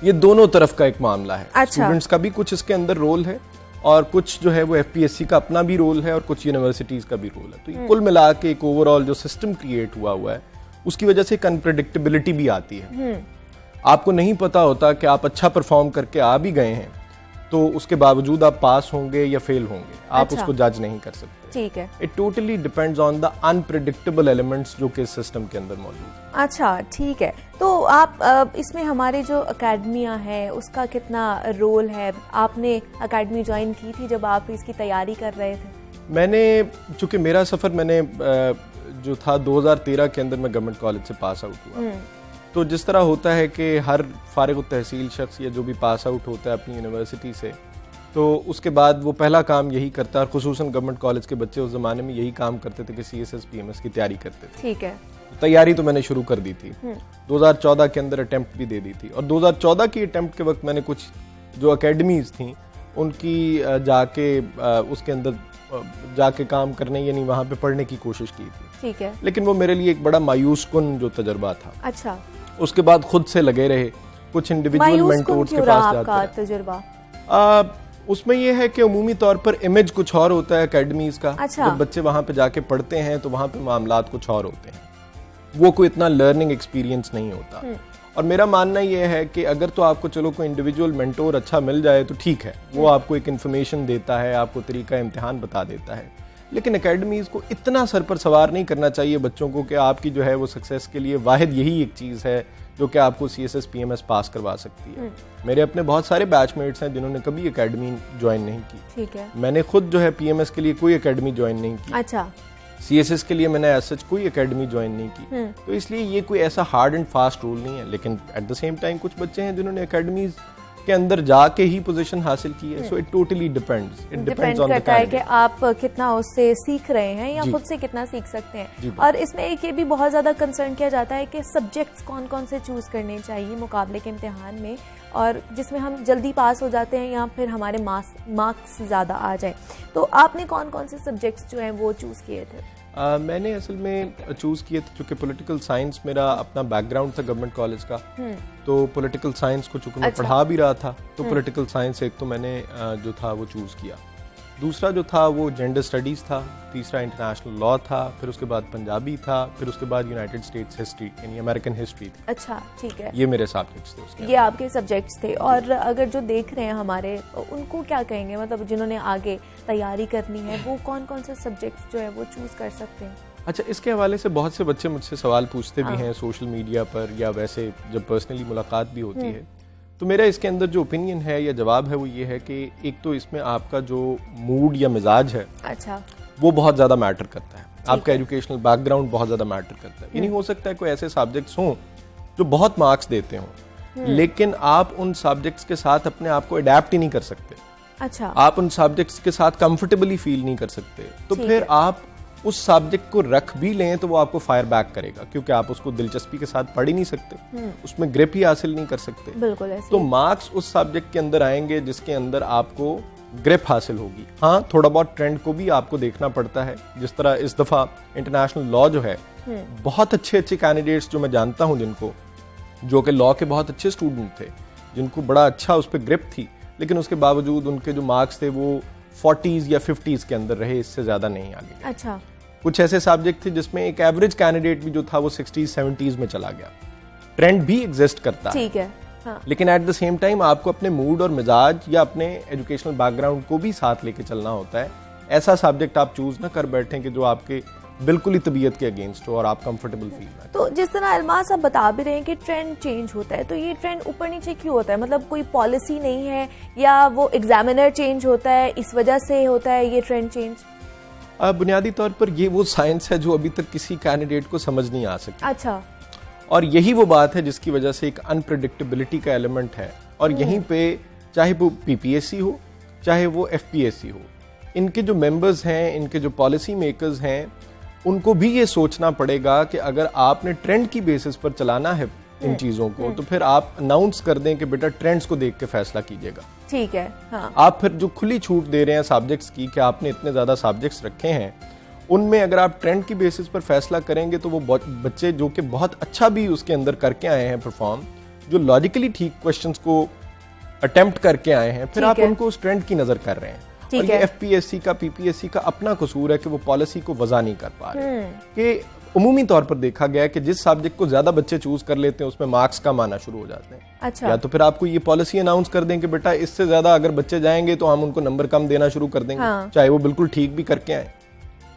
Speaker 3: ये दोनों तरफ का एक मामला है।
Speaker 1: अच्छा।
Speaker 3: स्टूडेंट्स का भी कुछ इसके अंदर रोल है, और कुछ जो है वो FPSC का अपना भी रोल है, और कुछ यूनिवर्सिटीज़ का भी रोल है। तो कुल मिला के एक ओवरऑल जो सिस्टम क्रिएट हुआ है उसकी वजह से एक अनप्रेडिक्टेबिलिटी भी आती है। आपको नहीं पता होता कि आप अच्छा परफॉर्म करके आ भी गए हैं तो उसके बावजूद आप पास होंगे या फेल होंगे, आप उसको जज नहीं कर सकते।
Speaker 1: ठीक है।
Speaker 3: It totally depends on the unpredictable elements जो कि इस सिस्टम के अंदर मौजूद है।
Speaker 1: अच्छा, ठीक है। तो आप इसमें हमारे जो अकेडमियाँ हैं उसका कितना रोल है? आपने अकेडमी ज्वाइन की थी जब आप इसकी तैयारी कर रहे थे?
Speaker 3: मैंने, चूंकि मेरा सफ़र मैंने जो था 2013 के अंदर मैं गवर्नमेंट कॉलेज से पास आउट हुआ, तो जिस तरह होता है कि हर फारिग तहसील शख्स या जो भी पास आउट होता है अपनी यूनिवर्सिटी से, तो उसके बाद वो पहला काम यही करता है, खुसूसन गवर्नमेंट कॉलेज के बच्चे उस ज़माने में यही काम करते थे कि CSS PMS की तैयारी करते थे।
Speaker 1: ठीक है।
Speaker 3: तैयारी तो मैंने शुरू कर दी थी, 2014 के अंदर अटेम्प्ट भी दे दी थी, और 2014 की अटेम्प्ट के वक्त मैंने कुछ जो अकेडमीज़ थी उनकी जाके उसके अंदर जाके काम करने, यानी वहाँ पे पढ़ने की कोशिश की थी।
Speaker 1: ठीक है।
Speaker 3: लेकिन वो मेरे लिए एक बड़ा मायूस कुन जो तजर्बा था।
Speaker 1: अच्छा।
Speaker 3: उसके बाद खुद से लगे रहे, कुछ इंडिविजुअल मेंटोर्स के पास जाते
Speaker 1: तजुर्बा
Speaker 3: उसमें यह है कि अमूमी तौर पर इमेज कुछ और होता है अकेडमीज का।
Speaker 1: अच्छा।
Speaker 3: जब बच्चे वहाँ पे जाके पढ़ते हैं तो वहाँ पे मामलात कुछ और होते हैं, वो कोई इतना लर्निंग एक्सपीरियंस नहीं होता। और मेरा मानना यह है कि अगर तो आपको चलो कोई इंडिविजुअल मेंटोर अच्छा मिल जाए तो ठीक है, वो आपको एक इन्फॉर्मेशन देता है, आपको तरीका इम्तिहान बता देता है, लेकिन एकेडमीज़ को इतना सर पर सवार नहीं करना चाहिए बच्चों को कि आपकी जो है वो सक्सेस के लिए वाहिद यही एक चीज़ है जो कि आपको CSS PMS पास करवा सकती है। मेरे अपने बहुत सारे बैचमेट्स हैं जिन्होंने कभी एकेडमी ज्वाइन नहीं की।
Speaker 1: ठीक है।
Speaker 3: मैंने खुद जो है PMS के लिए कोई एकेडमी ज्वाइन नहीं की।
Speaker 1: अच्छा।
Speaker 3: CSS के लिए मैंने सच कोई एकेडमी ज्वाइन नहीं की। तो इसलिए ये कोई ऐसा हार्ड एंड फास्ट रूल नहीं है, लेकिन एट द सेम टाइम कुछ बच्चे हैं जिन्होंने एकेडमीज के अंदर जाके ही पोजीशन हासिल की है। So it totally depends, it depends on the
Speaker 1: करता है कि आप कितना उससे सीख रहे हैं या खुद से कितना सीख सकते हैं। और इसमें एक ये भी बहुत ज्यादा कंसर्न किया जाता है कि सब्जेक्ट्स कौन कौन से चूज करने चाहिए मुकाबले के इम्तिहान में, और जिसमें हम जल्दी पास हो जाते हैं या फिर हमारे मार्क्स ज्यादा आ जाए। तो आपने कौन कौन से सब्जेक्ट्स जो हैं वो चूज किए थे?
Speaker 3: मैंने असल में चूज़ किए थे चूँकि पॉलिटिकल साइंस मेरा अपना बैकग्राउंड था गवर्नमेंट कॉलेज का, तो पॉलिटिकल साइंस को चूँकि मैं पढ़ा भी रहा था, तो पॉलिटिकल साइंस एक तो मैंने जो था वो चूज़ किया। दूसरा जो था वो जेंडर स्टडीज़ था, तीसरा इंटरनेशनल लॉ था, फिर उसके बाद पंजाबी था, फिर उसके बाद यूनाइटेड स्टेट्स हिस्ट्री यानी अमेरिकन हिस्ट्री थी।
Speaker 1: अच्छा, ठीक है।
Speaker 3: ये मेरे सब्जेक्ट्स थे उसके।
Speaker 1: ये आपके सब्जेक्ट्स थे। और अगर जो देख रहे हैं हमारे, उनको क्या कहेंगे, मतलब जिन्होंने आगे तैयारी करनी है वो कौन कौन से सब्जेक्ट्स जो है वो चूज कर सकते हैं?
Speaker 3: अच्छा, इसके हवाले से बहुत से बच्चे मुझसे सवाल पूछते भी हैं सोशल मीडिया पर या वैसे जब पर्सनली मुलाकात भी होती है। तो मेरा इसके अंदर जो ओपिनियन है या जवाब है वो ये है कि एक तो इसमें आपका जो मूड या मिजाज है, अच्छा, वो बहुत ज़्यादा मैटर करता है। आपका एजुकेशनल बैकग्राउंड बहुत ज़्यादा मैटर करता है। ये नहीं हो सकता है कोई ऐसे सब्जेक्ट्स हों जो बहुत मार्क्स देते हों, लेकिन आप उन सब्जेक्ट्स के साथ अपने आप को अडेप्ट ही नहीं कर सकते।
Speaker 1: अच्छा,
Speaker 3: आप उन सब्जेक्ट्स के साथ कंफर्टेबली फील नहीं कर सकते, तो फिर आप उस सब्जेक्ट को रख भी लें तो वो आपको फायर बैक करेगा, क्योंकि आप उसको दिलचस्पी के साथ पढ़ ही नहीं सकते, उसमें ग्रिप ही हासिल नहीं कर सकते।
Speaker 1: बिल्कुल ऐसे।
Speaker 3: तो मार्क्स उस सब्जेक्ट के अंदर आएंगे जिसके अंदर आपको ग्रिप हासिल होगी। हाँ, थोड़ा बहुत ट्रेंड को भी आपको देखना पड़ता है। जिस तरह इस दफा इंटरनेशनल लॉ जो है, बहुत अच्छे अच्छे कैंडिडेट्स जो मैं जानता हूँ जिनको, जो कि लॉ के बहुत अच्छे स्टूडेंट थे, जिनको बड़ा अच्छा उस पर ग्रिप थी, लेकिन उसके बावजूद उनके जो मार्क्स थे वो 40s या 50s के अंदर रहे, इससे ज्यादा नहीं आगे गए।
Speaker 1: अच्छा,
Speaker 3: कुछ ऐसे सब्जेक्ट थे जिसमें एक एवरेज कैंडिडेट भी जो था वो 60s 70s में चला गया। ट्रेंड भी एग्जिस्ट करता है,
Speaker 1: ठीक है, हाँ।
Speaker 3: लेकिन एट द सेम टाइम आपको अपने मूड और मिजाज या अपने एजुकेशनल बैकग्राउंड को भी साथ लेके चलना होता है। ऐसा सब्जेक्ट आप चूज ना कर बैठें कि जो आपके बिल्कुल ही तबीयत के अगेंस्ट हो और आप कंफर्टेबल फील करें।
Speaker 1: तो जिस तरह अलमास आप बता भी रहे हैं कि ट्रेंड चेंज होता है, तो ये ट्रेंड ऊपर नीचे क्यों होता है? मतलब कोई पॉलिसी नहीं है या वो एग्जामिनर चेंज होता है, इस वजह से होता है ये ट्रेंड चेंज?
Speaker 3: बुनियादी तौर पर ये वो साइंस है जो अभी तक किसी कैंडिडेट को समझ नहीं आ सकती।
Speaker 1: अच्छा,
Speaker 3: और यही वो बात है जिसकी वजह से एक अनप्रेडिक्टेबिलिटी का एलिमेंट है। और यहीं पे चाहे वो पीपीएससी हो चाहे वो एफपीएससी हो, इनके जो मेंबर्स हैं, इनके जो पॉलिसी मेकर्स हैं, उनको भी ये सोचना पड़ेगा कि अगर आपने ट्रेंड की बेसिस पर चलाना है इन चीजों को, तो फिर आप अनाउंस कर दें कि बेटा ट्रेंड्स को देख के फैसला कीजिएगा।
Speaker 1: ठीक है, हाँ।
Speaker 3: आप फिर जो खुली छूट दे रहे हैं सब्जेक्ट्स की कि आपने इतने ज्यादा सब्जेक्ट्स रखे हैं, उनमें अगर आप ट्रेंड की बेसिस पर फैसला करेंगे तो वो बच्चे जो कि बहुत अच्छा भी उसके अंदर करके आए हैं परफॉर्म, जो लॉजिकली ठीक क्वेश्चंस को अटेम्प्ट करके आए हैं, फिर आप उनको उस ट्रेंड की नजर कर रहे हैं। और ये एफपीएससी का पीपीएससी का अपना कसूर है कि वो पॉलिसी को वज़ा नहीं कर पा रहे। कि उमूमी तौर पर देखा गया है कि जिस सब्जेक्ट को ज्यादा बच्चे चूज कर लेते हैं उसमें मार्क्स कम आना शुरू हो जाते हैं।
Speaker 1: अच्छा।
Speaker 3: या तो फिर आपको ये पॉलिसी अनाउंस कर दें कि बेटा इससे ज्यादा अगर बच्चे जाएंगे तो हम उनको नंबर कम देना शुरू कर देंगे,
Speaker 1: हाँ।
Speaker 3: चाहे वो बिल्कुल ठीक भी करके आए।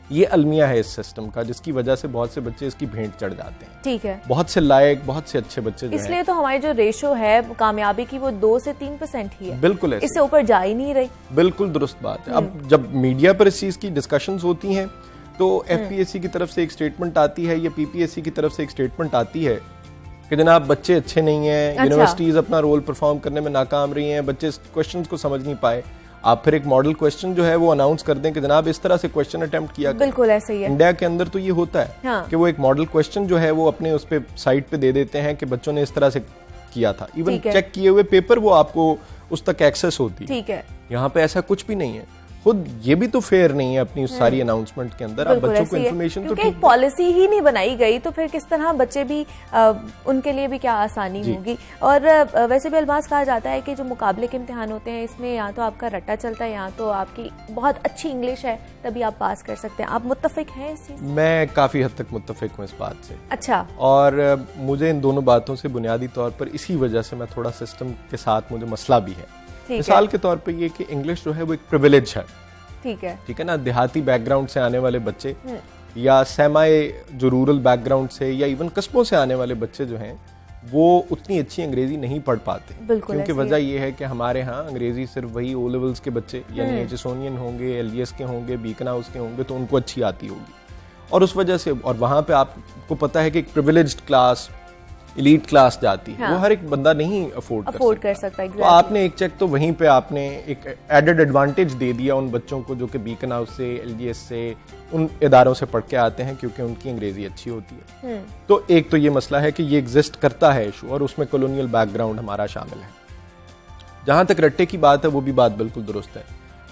Speaker 3: ये अलमिया है इस सिस्टम का, जिसकी वजह से बहुत से बच्चे इसकी भेंट चढ़ जाते हैं।
Speaker 1: ठीक है।
Speaker 3: बहुत से लायक, बहुत से अच्छे बच्चे जो
Speaker 1: इसलिए तो हमारी जो रेशो है कामयाबी की वो 2 से 3% ही है।
Speaker 3: बिल्कुल,
Speaker 1: इससे ऊपर जा ही नहीं रही।
Speaker 3: बिल्कुल दुरुस्त बात है। अब जब मीडिया पर इस चीज की डिस्कशंस होती हैं तो एफपीएससी की तरफ से एक स्टेटमेंट आती है या पीपीएससी की तरफ से एक स्टेटमेंट आती है कि जनाब बच्चे अच्छे नहीं हैं, यूनिवर्सिटीज अपना रोल परफॉर्म करने में नाकाम रही हैं, बच्चे क्वेश्चंस को समझ नहीं पाए। आप फिर एक मॉडल क्वेश्चन जो है वो अनाउंस कर दें कि जनाब इस तरह से क्वेश्चन अटेम्प्ट किया।
Speaker 1: बिल्कुल ऐसे ही है।
Speaker 3: इंडिया के अंदर तो ये होता है,
Speaker 1: हाँ।
Speaker 3: कि वो एक मॉडल क्वेश्चन जो है वो अपने उस पे साइट पे दे देते हैं कि बच्चों ने इस तरह से किया था। इवन चेक किए हुए पेपर वो आपको उस तक एक्सेस होती है।
Speaker 1: ठीक है।
Speaker 3: यहाँ पे ऐसा कुछ भी नहीं है। खुद ये भी तो फेयर नहीं है अपनी सारी अनाउंसमेंट के अंदर आप बच्चों को इन्फॉर्मेशन तो
Speaker 1: एक पॉलिसी ही नहीं बनाई गई, तो फिर किस तरह बच्चे भी उनके लिए भी क्या आसानी होगी। और वैसे भी अलमास कहा जाता है कि जो मुकाबले के इम्तिहान होते हैं इसमें या तो आपका रट्टा चलता है या तो आपकी बहुत अच्छी इंग्लिश है, तभी आप पास कर सकते हैं। आप मुत्तफिक हैं इस चीज?
Speaker 3: मैं काफी हद तक मुत्तफिक हूँ इस बात से।
Speaker 1: अच्छा।
Speaker 3: और मुझे इन दोनों बातों से बुनियादी तौर पर इसी वजह से मैं थोड़ा सिस्टम के साथ मुझे मसला भी है। मिसाल के तौर पे ये कि इंग्लिश जो है वो एक प्रिविलेज है।
Speaker 1: ठीक है
Speaker 3: ना। देहाती बैकग्राउंड से आने वाले बच्चे या सेमाई जो रूरल बैकग्राउंड से या इवन कस्बों से आने वाले बच्चे जो हैं वो उतनी अच्छी अंग्रेजी नहीं पढ़ पाते, क्योंकि वजह ये है कि हमारे यहाँ अंग्रेजी सिर्फ वही ओ लेवल्स के बच्चे यानी एचएसओनियन होंगे, एलईएस के होंगे, बीकन हाउस के होंगे, तो उनको अच्छी आती होगी। और उस वजह से, और वहां पे आपको पता है कि एक प्रिविलेज्ड क्लास, एलीट क्लास जाती है, वो हर एक बंदा नहीं अफोर्ड कर सकता। तो आपने एक चेक तो वहीं पे आपने एक एडेड एडवांटेज दे दिया उन बच्चों को जो कि बीकन हाउस से, एलजीएस से, उन इदारों से पढ़ के आते हैं, क्योंकि उनकी अंग्रेजी अच्छी होती है। तो एक तो ये मसला है कि ये एग्जिस्ट करता है इशू, और उसमें कॉलोनियल बैकग्राउंड हमारा शामिल है। जहां तक रट्टे की बात है वो भी बात बिल्कुल दुरुस्त है।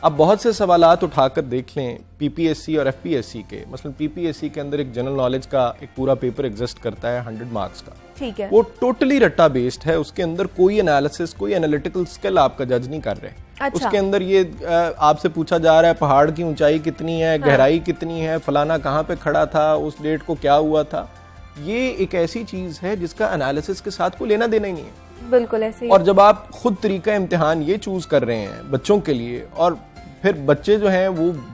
Speaker 3: अब बहुत से सवालात उठाकर देख लें पीपीएससी और एफपीएससी के, मसलन पीपीएससी के अंदर एक जनरल नॉलेज का एक पूरा पेपर एग्जिस्ट करता है 100 मार्क्स का।
Speaker 1: ठीक है।
Speaker 3: वो टोटली रट्टा बेस्ड है, उसके अंदर कोई एनालिसिस, कोई एनालिटिकल स्किल आपका जज नहीं कर रहे।
Speaker 1: अच्छा।
Speaker 3: उसके अंदर ये आपसे पूछा जा रहा है पहाड़ की ऊंचाई कितनी है, गहराई कितनी है, फलाना कहाँ पे खड़ा था, उस डेट को क्या हुआ था। ये एक ऐसी चीज है जिसका एनालिसिस के साथ कोई लेना देना ही नहीं है।
Speaker 1: बिल्कुल ऐसे ही।
Speaker 3: और जब आप खुद तरीका इम्तिहान ये चूज कर रहे हैं बच्चों के लिए, और फिर बच्चे जो हैं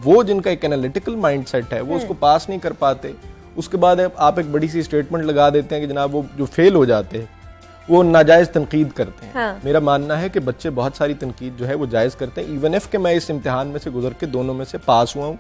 Speaker 3: वो जिनका एक एनालिटिकल माइंडसेट है वो उसको पास नहीं कर पाते, उसके बाद आप एक बड़ी सी स्टेटमेंट लगा देते हैं कि जनाब वो जो फेल हो जाते हैं वो नाजायज तनकीद करते हैं।
Speaker 1: हाँ।
Speaker 3: मेरा मानना है कि बच्चे बहुत सारी तनकीद जो है वो जायज करते हैं, इवन इफ कि मैं इस इम्तिहान में से गुजर के दोनों में से पास हुआ हूँ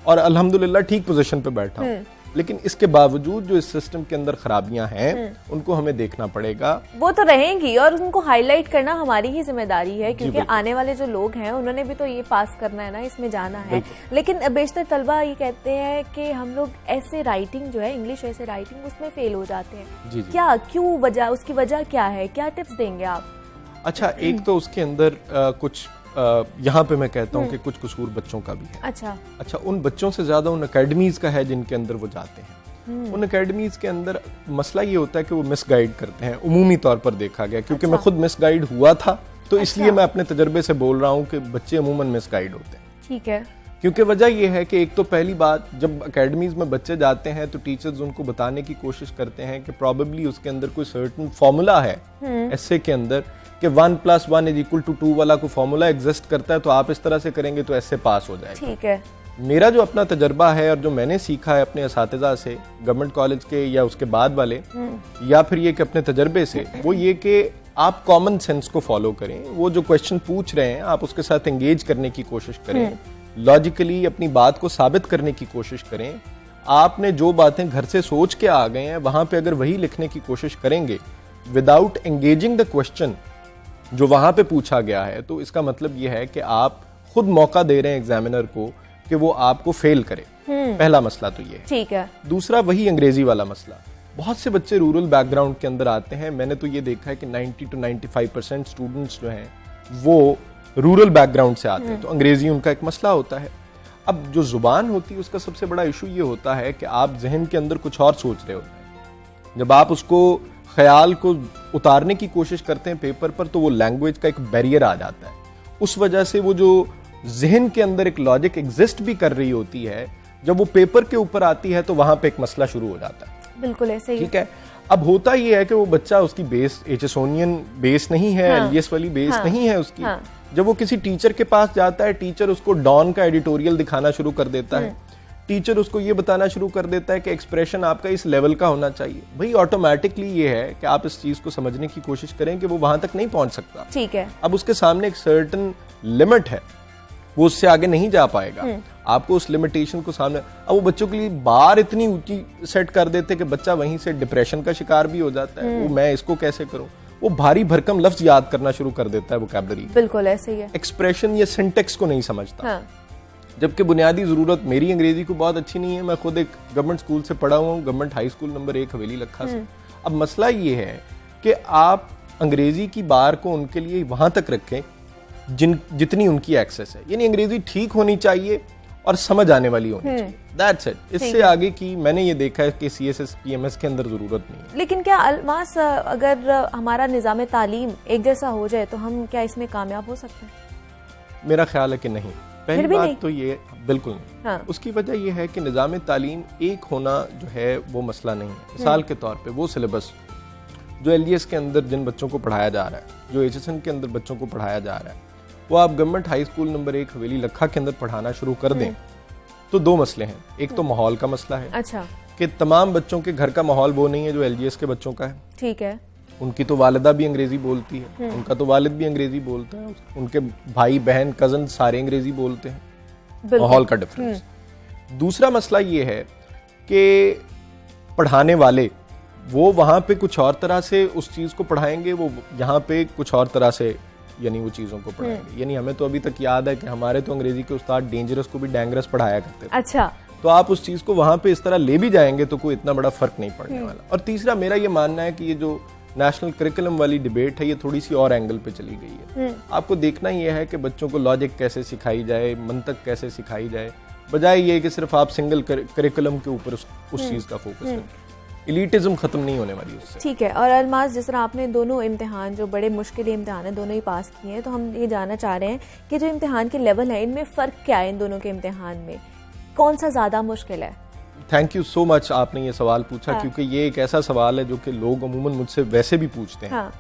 Speaker 3: और अल्हम्दुलिल्लाह ठीक पोजीशन पे बैठा हूँ, लेकिन इसके बावजूद जो इस सिस्टम के अंदर खराबियां हैं उनको हमें देखना पड़ेगा।
Speaker 1: वो तो रहेंगी और उनको हाईलाइट करना हमारी ही जिम्मेदारी है, क्योंकि आने वाले जो लोग हैं उन्होंने भी तो ये पास करना है ना, इसमें जाना है। लेकिन बेशतर तलबा ये कहते हैं कि हम लोग ऐसे राइटिंग जो है, इंग्लिश ऐसे राइटिंग, उसमें फेल हो जाते हैं। क्या, क्यों, वजह, उसकी वजह क्या है, क्या टिप्स देंगे आप?
Speaker 3: अच्छा, एक तो उसके अंदर कुछ यहाँ पे मैं कहता हूँ कि कुछ कसूर बच्चों का भी है। अच्छा, उन बच्चों से ज्यादा उन अकेडमीज का है जिनके अंदर वो जाते हैं। उन अकेडमीज के अंदर मसला ये होता है कि वो मिसगाइड करते हैं, उमूमी तौर पर देखा गया, क्योंकि मैं खुद मिसगाइड हुआ था तो इसलिए मैं अपने तजर्बे से बोल रहा हूँ कि बच्चे अमूमन मिसगाइड होते हैं।
Speaker 1: ठीक है।
Speaker 3: क्योंकि वजह यह है कि एक तो पहली बात, जब अकेडमीज में बच्चे जाते हैं तो टीचर्स उनको बताने की कोशिश करते हैं कि प्रॉबेबली उसके अंदर कोई सर्टेन फॉर्मूला है ऐसे के अंदर कि 1 + 1 = 2 वाला कोई फॉर्मूला एग्जिस्ट करता है, तो आप इस तरह से करेंगे तो ऐसे पास हो जाएगा।
Speaker 1: ठीक है।
Speaker 3: मेरा जो अपना तजर्बा है और जो मैंने सीखा है अपने असातिज़ा से, गवर्नमेंट कॉलेज के या उसके बाद वाले, या फिर ये कि अपने तजर्बे से, वो ये कि आप कॉमन सेंस को फॉलो करें। वो जो क्वेश्चन पूछ रहे हैं आप उसके साथ एंगेज करने की कोशिश करें, लॉजिकली अपनी बात को साबित करने की कोशिश करें। आपने जो बातें घर से सोच के आ गए हैं वहां पे अगर वही लिखने की कोशिश करेंगे विदाउट एंगेजिंग द क्वेश्चन जो वहां पे पूछा गया है, तो इसका मतलब यह है कि आप खुद मौका दे रहे हैं एग्जामिनर को कि वो आपको फेल करे। पहला मसला तो ये है।
Speaker 1: ठीक है।
Speaker 3: दूसरा वही अंग्रेजी वाला मसला। बहुत से बच्चे रूरल बैकग्राउंड के अंदर आते हैं। मैंने तो ये देखा है कि 90 to 95% स्टूडेंट्स जो हैं वो रूरल बैकग्राउंड से आते हैं, तो अंग्रेजी उनका एक मसला होता है। अब जो जुबान होती है उसका सबसे बड़ा इशू ये होता है कि आप जहन के अंदर कुछ और सोच रहे होते हैं, जब आप उसको ख्याल को उतारने की कोशिश करते हैं पेपर पर तो वो लैंग्वेज का एक बैरियर आ जाता है। उस वजह से वो जो जहन के अंदर एक लॉजिक एग्जिस्ट भी कर रही होती है, जब वो पेपर के ऊपर आती है तो वहां पे एक मसला शुरू हो जाता है।
Speaker 1: बिल्कुल ऐसे ही।
Speaker 3: ठीक है। अब होता ये है कि वो बच्चा, उसकी बेस एचएसओनियन बेस नहीं है, एलईएस वाली बेस नहीं है उसकी। जब वो किसी टीचर के पास जाता है, टीचर उसको डॉन का एडिटोरियल दिखाना शुरू कर देता है, टीचर उसको ये बताना शुरू कर देता है कि एक्सप्रेशन आपका इस लेवल का होना चाहिए। भाई ऑटोमेटिकली ये है कि आप इस चीज को समझने की कोशिश करें कि वो वहां तक नहीं पहुंच सकता।
Speaker 1: ठीक है।
Speaker 3: अब उसके सामने एक सर्टेन लिमिट है, वो उससे आगे नहीं जा पाएगा। आपको उस लिमिटेशन को सामने, अब वो बच्चों के लिए बार इतनी ऊंची सेट कर देते कि बच्चा वहीं से डिप्रेशन का शिकार भी हो जाता है। वो मैं इसको कैसे करूं, वो भारी भरकम लफ्ज याद करना शुरू कर देता है वोकैबुलरी।
Speaker 1: बिल्कुल ऐसे ही है।
Speaker 3: एक्सप्रेशन या सिंटेक्स को नहीं समझता। जबकि बुनियादी जरूरत, मेरी अंग्रेजी को बहुत अच्छी नहीं है, मैं खुद एक गवर्नमेंट स्कूल से पढ़ा हुआ हूँ, गवर्नमेंट हाई स्कूल नंबर 1 हवेली लखा से। अब मसला ये है कि आप अंग्रेजी की बार को उनके लिए वहां तक रखें जितनी उनकी एक्सेस है, यानी अंग्रेजी ठीक होनी चाहिए और समझ आने वाली होनी चाहिए। That's it. इससे आगे की मैंने ये देखा है कि CSS PMS के अंदर जरूरत नहीं है।
Speaker 1: लेकिन क्या अलमास, अगर हमारा निजाम तालीम एक जैसा हो जाए तो हम क्या इसमें कामयाब हो सकते हैं?
Speaker 3: मेरा ख्याल है कि नहीं। पहली बात तो ये बिल्कुल नहीं। उसकी वजह यह है कि निजाम तालीम एक होना जो है वो मसला नहीं है। मिसाल के तौर पे वो सिलेबस जो LGS के अंदर जिन बच्चों को पढ़ाया जा रहा है, जो HSN के अंदर बच्चों को पढ़ाया जा रहा है, वो आप गवर्नमेंट हाई स्कूल नंबर 1 हवेली लखा के अंदर पढ़ाना शुरू कर दें तो दो मसले हैं। एक तो माहौल का मसला है।
Speaker 1: अच्छा।
Speaker 3: कि तमाम बच्चों के घर का माहौल वो नहीं है जो LGS के बच्चों का है।
Speaker 1: ठीक है।
Speaker 3: उनकी तो वालिदा भी अंग्रेजी बोलती है, उनका तो वालिद भी अंग्रेजी बोलता है, उनके भाई बहन कजन सारे अंग्रेजी बोलते हैं। माहौल का डिफरेंस। दूसरा मसला ये है कि पढ़ाने वाले वो वहां पे कुछ और तरह से उस चीज को पढ़ाएंगे, वो यहाँ पे कुछ और तरह से यानी वो चीजों को पढ़ाएंगे। यानी हमें तो अभी तक याद है कि हमारे तो अंग्रेजी के उस्ताद डेंजरस को भी डेंगरस पढ़ाया करते थे।
Speaker 1: अच्छा।
Speaker 3: तो आप उस चीज को वहां पे इस तरह ले भी जाएंगे तो कोई इतना बड़ा फर्क नहीं पड़ने वाला। और तीसरा मेरा ये मानना है कि ये जो नेशनल करिकुलम वाली डिबेट है, ये थोड़ी सी और एंगल पे चली गई है। आपको देखना ये है कि बच्चों को लॉजिक कैसे सिखाई जाए, मंतक कैसे सिखाई जाए, बजाय ये कि सिर्फ आप सिंगल करिकुलम के ऊपर उस चीज़ का फोकस करें। एलिटिज्म खत्म नहीं होने वाली उससे।
Speaker 1: ठीक है। और अलमास, जिस तरह आपने दोनों इम्तिहान, जो बड़े मुश्किल इम्तिहान है, दोनों ही पास किए हैं, तो हम ये जानना चाह रहे हैं कि जो इम्तिहान के लेवल है, इनमें फ़र्क क्या है? इन दोनों के इम्तिहान में कौन सा ज़्यादा मुश्किल है?
Speaker 3: थैंक यू सो मच, आपने ये सवाल पूछा। हाँ। क्योंकि ये एक ऐसा सवाल है जो कि लोग अमूमन मुझसे वैसे भी पूछते हैं। हाँ।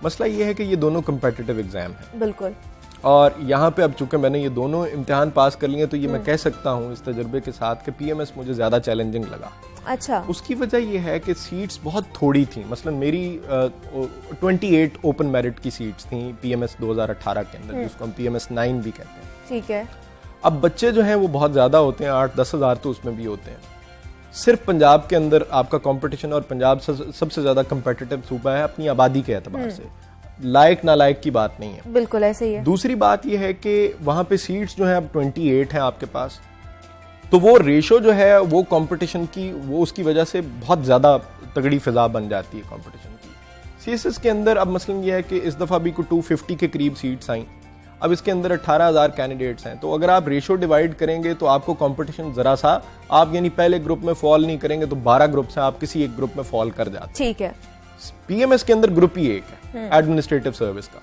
Speaker 3: मसला ये है कि ये दोनों कम्पिटिटिव एग्जाम है।
Speaker 1: बिल्कुल।
Speaker 3: और यहाँ पे अब चूंकि मैंने ये दोनों इम्तिहान पास कर लिए, तो ये मैं कह सकता हूँ इस तजुर्बे के साथ कि पीएमएस मुझे ज़्यादा चैलेंजिंग लगा।
Speaker 1: अच्छा।
Speaker 3: उसकी वजह ये है कि सीट्स बहुत थोड़ी थी। मसलन मेरी 28 ओपन मेरिट की सीट्स थी पीएमएस 2018 के अंदर, जिसको हम पीएमएस 9 भी कहते हैं।
Speaker 1: ठीक है।
Speaker 3: अब बच्चे जो हैं वो बहुत ज़्यादा होते हैं, 8-10 हज़ार तो उसमें भी होते हैं। सिर्फ पंजाब के अंदर आपका कंपटीशन, और पंजाब सबसे ज़्यादा कंपेटिटिव सूबा है अपनी आबादी के एतबार से, लायक नालायक की बात नहीं है।
Speaker 1: बिल्कुल ऐसे ही है।
Speaker 3: दूसरी बात यह है कि वहाँ पे सीट्स जो है अब 28 हैं आपके पास, तो वो रेशो जो है वो कंपटीशन की, वो उसकी वजह से बहुत ज़्यादा तगड़ी फिजा बन जाती है कंपटीशन की। सीएसएस के अंदर अब मसलन ये है कि इस दफ़ा भी कोई 250 के करीब सीट्स आई। अब इसके अंदर 18,000 कैंडिडेट्स हैं, तो अगर आप रेशो डिवाइड करेंगे तो आपको कंपटीशन ज़रा सा, आप यानी पहले ग्रुप में फॉल नहीं करेंगे तो 12 ग्रुप से आप किसी एक ग्रुप में फॉल कर जाते हैं।
Speaker 1: ठीक है।
Speaker 3: पीएमएस के अंदर ग्रुप ही एक है, एडमिनिस्ट्रेटिव सर्विस का,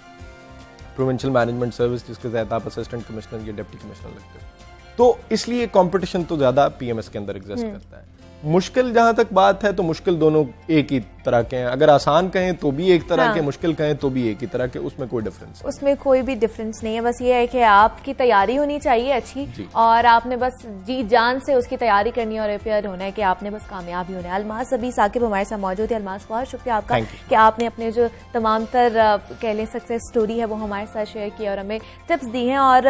Speaker 3: प्रोविंशियल मैनेजमेंट सर्विस, जिसके तहत आप असिस्टेंट कमिश्नर या डिप्टी कमिश्नर लगते हैं। तो इसलिए कंपटीशन तो ज्यादा पीएमएस के अंदर एग्जिस्ट करता है। मुश्किल जहां तक बात है तो मुश्किल दोनों एक ही तरह के हैं। अगर आसान कहें तो भी एक तरह के, मुश्किल कहें तो भी एक ही तरह के, उसमें कोई डिफरेंस,
Speaker 1: उसमें कोई भी डिफरेंस नहीं है। बस ये है कि आपकी तैयारी होनी चाहिए अच्छी, और आपने बस जी जान से उसकी तैयारी करनी है और प्रिपेयर होना है कि आपने बस कामयाब ही होना है। अलमास अभी साकिब हमारे साथ मौजूद है। अलमास, बहुत शुक्रिया आपका कि आपने अपने जो तमाम तर कह लें सक्सेस स्टोरी है वो हमारे साथ शेयर की और हमें टिप्स दी हैं। और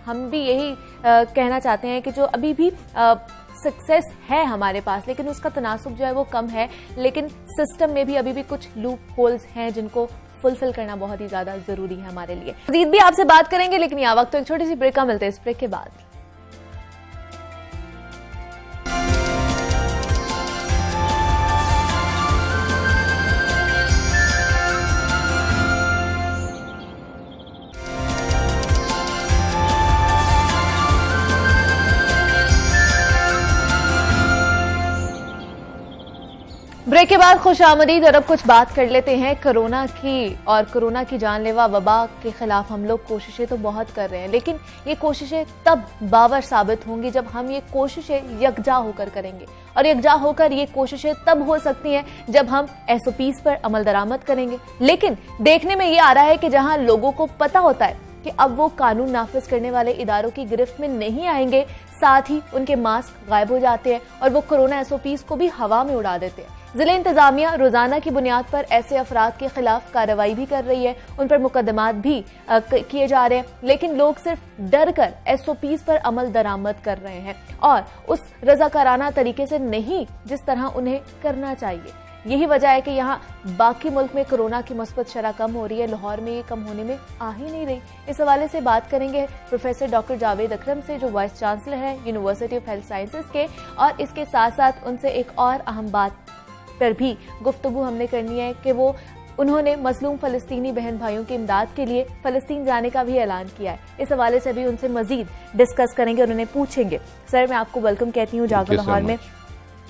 Speaker 1: हम भी यही कहना चाहते हैं कि जो अभी भी सक्सेस है हमारे पास, लेकिन उसका तनासुब जो है वो कम है, लेकिन सिस्टम में भी अभी भी कुछ लूप होल्स हैं जिनको फुलफिल करना बहुत ही ज्यादा जरूरी है हमारे लिए। मजीद भी आपसे बात करेंगे, लेकिन यह वक्त तो एक छोटी सी ब्रेक का मिलते हैं। इस ब्रेक के बाद ब्रेक के बाद खुशामदीद। और अब कुछ बात कर लेते हैं कोरोना की, और कोरोना की जानलेवा वबा के खिलाफ हम लोग कोशिशें तो बहुत कर रहे हैं, लेकिन ये कोशिशें तब बावर साबित होंगी जब हम ये कोशिशें यकजा होकर करेंगे। और यकजा होकर ये कोशिशें तब हो सकती हैं जब हम SOPs पर अमल दरामद करेंगे। लेकिन देखने में ये आ रहा है कि जहां लोगों को पता होता है कि अब वो कानून नाफिज करने वाले इदारों की गिरफ्त में नहीं आएंगे, साथ ही उनके मास्क गायब हो जाते हैं और वो कोरोना SOPs को भी हवा में उड़ा देते हैं। जिला इंतजामिया रोजाना की बुनियाद पर ऐसे अफराद के खिलाफ कार्रवाई भी कर रही है, उन पर मुकदमात भी किए जा रहे हैं, लेकिन लोग सिर्फ डर कर SOPs पर अमल दरामद कर रहे हैं और उस रजाकाराना तरीके से नहीं जिस तरह उन्हें करना चाहिए। यही वजह है कि यहाँ बाकी मुल्क में कोरोना की मुस्बत शरह कम हो रही है, लाहौर में ये कम होने में आ ही नहीं रही। इस हवाले से बात करेंगे प्रोफेसर डॉक्टर जावेद अकरम से, जो वाइस चांसलर है यूनिवर्सिटी ऑफ हेल्थ साइंसेज के, और इसके साथ साथ उनसे एक और अहम बात पर भी गुफ्तगू हमने करनी है कि वो उन्होंने मजलूम फलस्तीनी बहन भाइयों की इमदाद के लिए फलस्तीन जाने का भी ऐलान किया है। इस हवाले से भी उनसे मजीद डिस्कस करेंगे और उन्हें पूछेंगे। सर, मैं आपको वेलकम कहती हूँ जागो लाहौर में।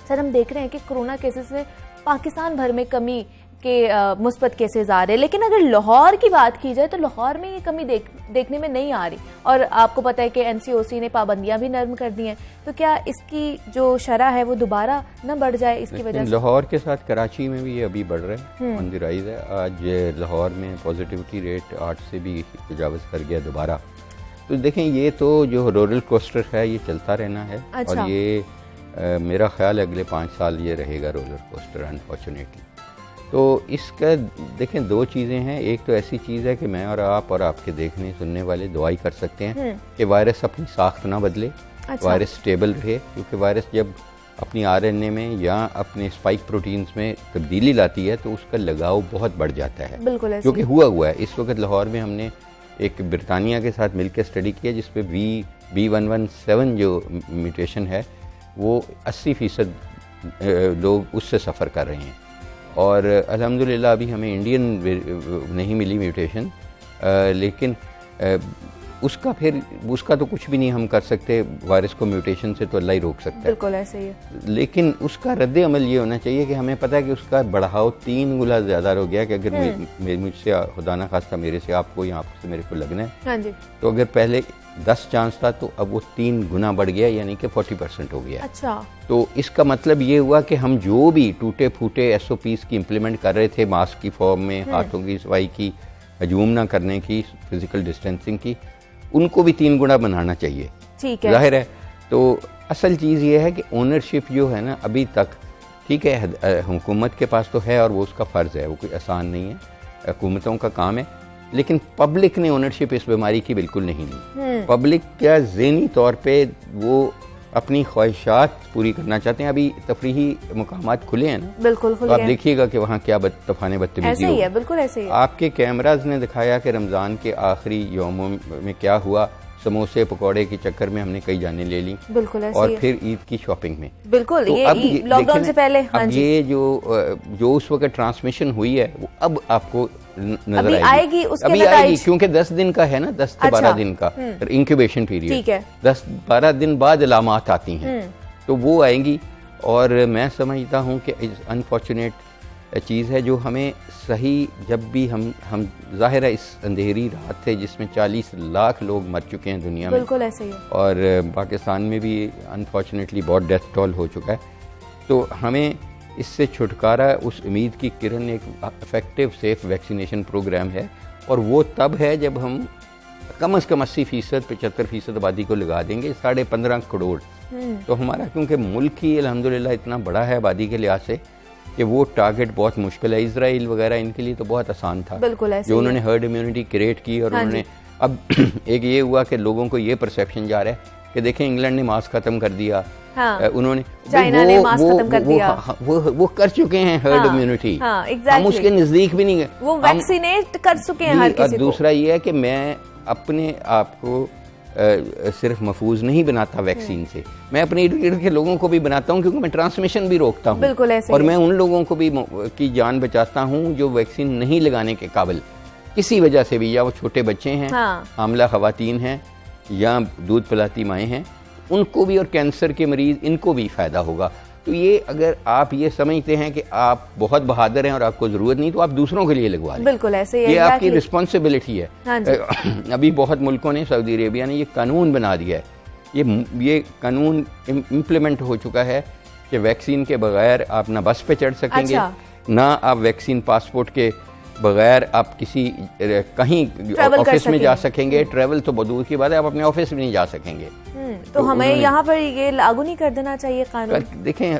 Speaker 1: सर, हम देख रहे हैं कि कोरोना केसेस में पाकिस्तान भर में कमी के मुस्बत केसेस आ रहे हैं, लेकिन अगर लाहौर की बात की जाए तो लाहौर में ये कमी देखने में नहीं आ रही। और आपको पता है कि NCOC ने पाबंदियां भी नर्म कर दी हैं, तो क्या इसकी जो शरह है वो दोबारा न बढ़ जाए इसकी वजह से?
Speaker 4: लाहौर के साथ कराची में भी ये अभी बढ़ रहा है, ऑन द राइज है। आज लाहौर में पॉजिटिविटी रेट 8 से भी तजावज़ कर गया दोबारा। तो देखें, ये तो जो रोलर कोस्टर है ये चलता रहना है। अच्छा। और ये मेरा ख्याल है अगले 5 साल ये रहेगा रोलर कोस्टर, अनफॉर्चुनेटली। तो इसका देखें, 2 चीज़ें हैं। एक तो ऐसी चीज़ है कि मैं और आप और आपके देखने सुनने वाले दुआई कर सकते हैं कि वायरस अपनी साख्त ना बदले। अच्छा। वायरस स्टेबल रहे, क्योंकि वायरस जब अपनी RNA में या अपने स्पाइक प्रोटीन्स में तब्दीली लाती है तो उसका लगाव बहुत बढ़ जाता है, जो कि हुआ है। इस वक्त लाहौर में हमने एक ब्रिटानिया के साथ मिलकर स्टडी किया जिसपे B117 जो म्यूटेशन है वो 80% लोग उससे सफ़र कर रहे हैं। और अल्हम्दुलिल्लाह अभी हमें इंडियन नहीं मिली म्यूटेशन, लेकिन उसका तो कुछ भी नहीं हम कर सकते, वायरस को म्यूटेशन से तो अल्लाह ही रोक सकता है।
Speaker 1: बिल्कुल ऐसे ही है।
Speaker 4: लेकिन उसका रद्द अमल ये होना चाहिए कि हमें पता है कि उसका बढ़ाव 3 गुना ज़्यादा हो गया, कि अगर मुझसे खुदा ना खास्ता मेरे से आपको या आपसे मेरे को लगना है,
Speaker 1: हाँ जी।
Speaker 4: तो अगर पहले 10 चांस था तो अब वो 3 गुना बढ़ गया, यानी कि 40% हो गया।
Speaker 1: अच्छा।
Speaker 4: तो इसका मतलब ये हुआ कि हम जो भी टूटे फूटे SOPs की इम्प्लीमेंट कर रहे थे, मास्क की फॉर्म में, हाथों की सफाई की, हजूम ना करने की, फिजिकल डिस्टेंसिंग की, उनको भी 3 गुना बनाना चाहिए।
Speaker 1: ठीक है।
Speaker 4: जाहिर है। तो असल चीज़ ये है कि ओनरशिप जो है ना, अभी तक ठीक है हुकूमत के पास तो है और वो उसका फ़र्ज़ है, वो कोई आसान नहीं है, हुकूमतों का काम है, लेकिन पब्लिक ने ओनरशिप इस बीमारी की बिल्कुल नहीं ली। पब्लिक क्या ज़हनी तौर पे वो अपनी ख्वाहिशात पूरी करना चाहते हैं। अभी तफरीही मुकामात खुले हैं ना,
Speaker 1: बिल्कुल खुले
Speaker 4: तो आप
Speaker 1: हैं।
Speaker 4: देखिएगा कि वहाँ क्या तूफान बदतमीजी
Speaker 1: ऐसे ही है, बिल्कुल ऐसे ही है।
Speaker 4: आपके कैमराज ने दिखाया कि रमज़ान के आखिरी यौमों में क्या हुआ, समोसे पकौड़े के चक्कर में हमने कई जानें ले ली,
Speaker 1: बिल्कुल ऐसे
Speaker 4: और
Speaker 1: ही है।
Speaker 4: फिर ईद की शॉपिंग में।
Speaker 1: बिल्कुल
Speaker 4: तो
Speaker 1: ये
Speaker 4: अब
Speaker 1: लॉकडाउन
Speaker 4: देखें
Speaker 1: से
Speaker 4: ना,
Speaker 1: पहले। हाँ
Speaker 4: अब
Speaker 1: जी।
Speaker 4: ये जो उस वक्त ट्रांसमिशन हुई है वो अब आपको नजर
Speaker 1: अभी आएगी, उसके
Speaker 4: अभी
Speaker 1: नताइज।
Speaker 4: आएगी, क्योंकि 10 दिन का है ना, 10 से 12 दिन का इंक्यूबेशन पीरियड।
Speaker 1: ठीक है।
Speaker 4: 10-12 दिन बाद अलामात आती हैं, तो वो आएंगी। और मैं समझता हूँ कि अनफॉर्चुनेट चीज़ है जो हमें सही, जब भी हम जाहिर है इस अंधेरी रात थे जिसमें 40 लाख लोग मर चुके हैं दुनिया में,
Speaker 1: बिल्कुल ऐसे ही है।
Speaker 4: और पाकिस्तान में भी अनफॉर्चुनेटली बहुत डेथ टॉल हो चुका है, तो हमें इससे छुटकारा, उस उम्मीद की किरण एक इफेक्टिव सेफ वैक्सीनेशन प्रोग्राम है, और वो तब है जब हम कम से कम 80%, 75% आबादी को लगा देंगे, 15.5 करोड़। तो हमारा क्योंकि मुल्क ही अल्हम्दुलिल्लाह इतना बड़ा है आबादी के लिहाज से कि वो टारगेट बहुत मुश्किल है। इजराइल वगैरह इनके लिए तो बहुत आसान था,
Speaker 1: बिल्कुल ऐसे
Speaker 4: जो
Speaker 1: ही
Speaker 4: उन्होंने हर्ड इम्यूनिटी क्रिएट की, और उन्होंने अब एक ये हुआ कि लोगों को ये परसेप्शन जा रहा है कि देखें इंग्लैंड ने मास्क खत्म कर दिया, उन्होंने
Speaker 1: चाइना ने मास्क खत्म कर दिया,
Speaker 4: वो कर चुके हैं हर्ड इम्यूनिटी। हम उसके नजदीक भी नहीं गए,
Speaker 1: वो वैक्सीनेट कर चुके हैं हर किसी को।
Speaker 4: दूसरा ये है कि मैं अपने आप को सिर्फ महफूज नहीं बनाता वैक्सीन से, मैं अपने इर्द गिर्द के लोगों को भी बनाता हूँ, क्योंकि मैं ट्रांसमिशन भी रोकता हूँ।
Speaker 1: बिल्कुल ऐसे
Speaker 4: और मैं उन लोगों को भी की जान बचाता हूँ जो वैक्सीन नहीं लगाने के काबिल किसी वजह से भी, या वो छोटे बच्चे हैं, हामला खवातीन हैं, या दूध पिलाती माएँ हैं, उनको भी, और कैंसर के मरीज, इनको भी फ़ायदा होगा। तो ये अगर आप ये समझते हैं कि आप बहुत बहादुर हैं और आपको ज़रूरत नहीं, तो आप दूसरों के लिए लगवा लें।
Speaker 1: बिल्कुल ऐसे ही
Speaker 4: ये आपकी रिस्पॉन्सिबिलिटी है।
Speaker 1: हाँ जी।
Speaker 4: अभी बहुत मुल्कों ने, सऊदी अरेबिया ने ये कानून बना दिया है, ये कानून इम्प्लीमेंट हो चुका है कि वैक्सीन के बगैर आप ना बस पे चढ़ सकेंगे, ना आप वैक्सीन पासपोर्ट के बगैर आप किसी कहीं ऑफिस में जा सकेंगे। ट्रैवल तो बहुत दूर की बात है, आप अपने ऑफिस में नहीं जा सकेंगे।
Speaker 1: तो हमें यहाँ पर ये लागू नहीं कर देना चाहिए कानून?
Speaker 4: देखें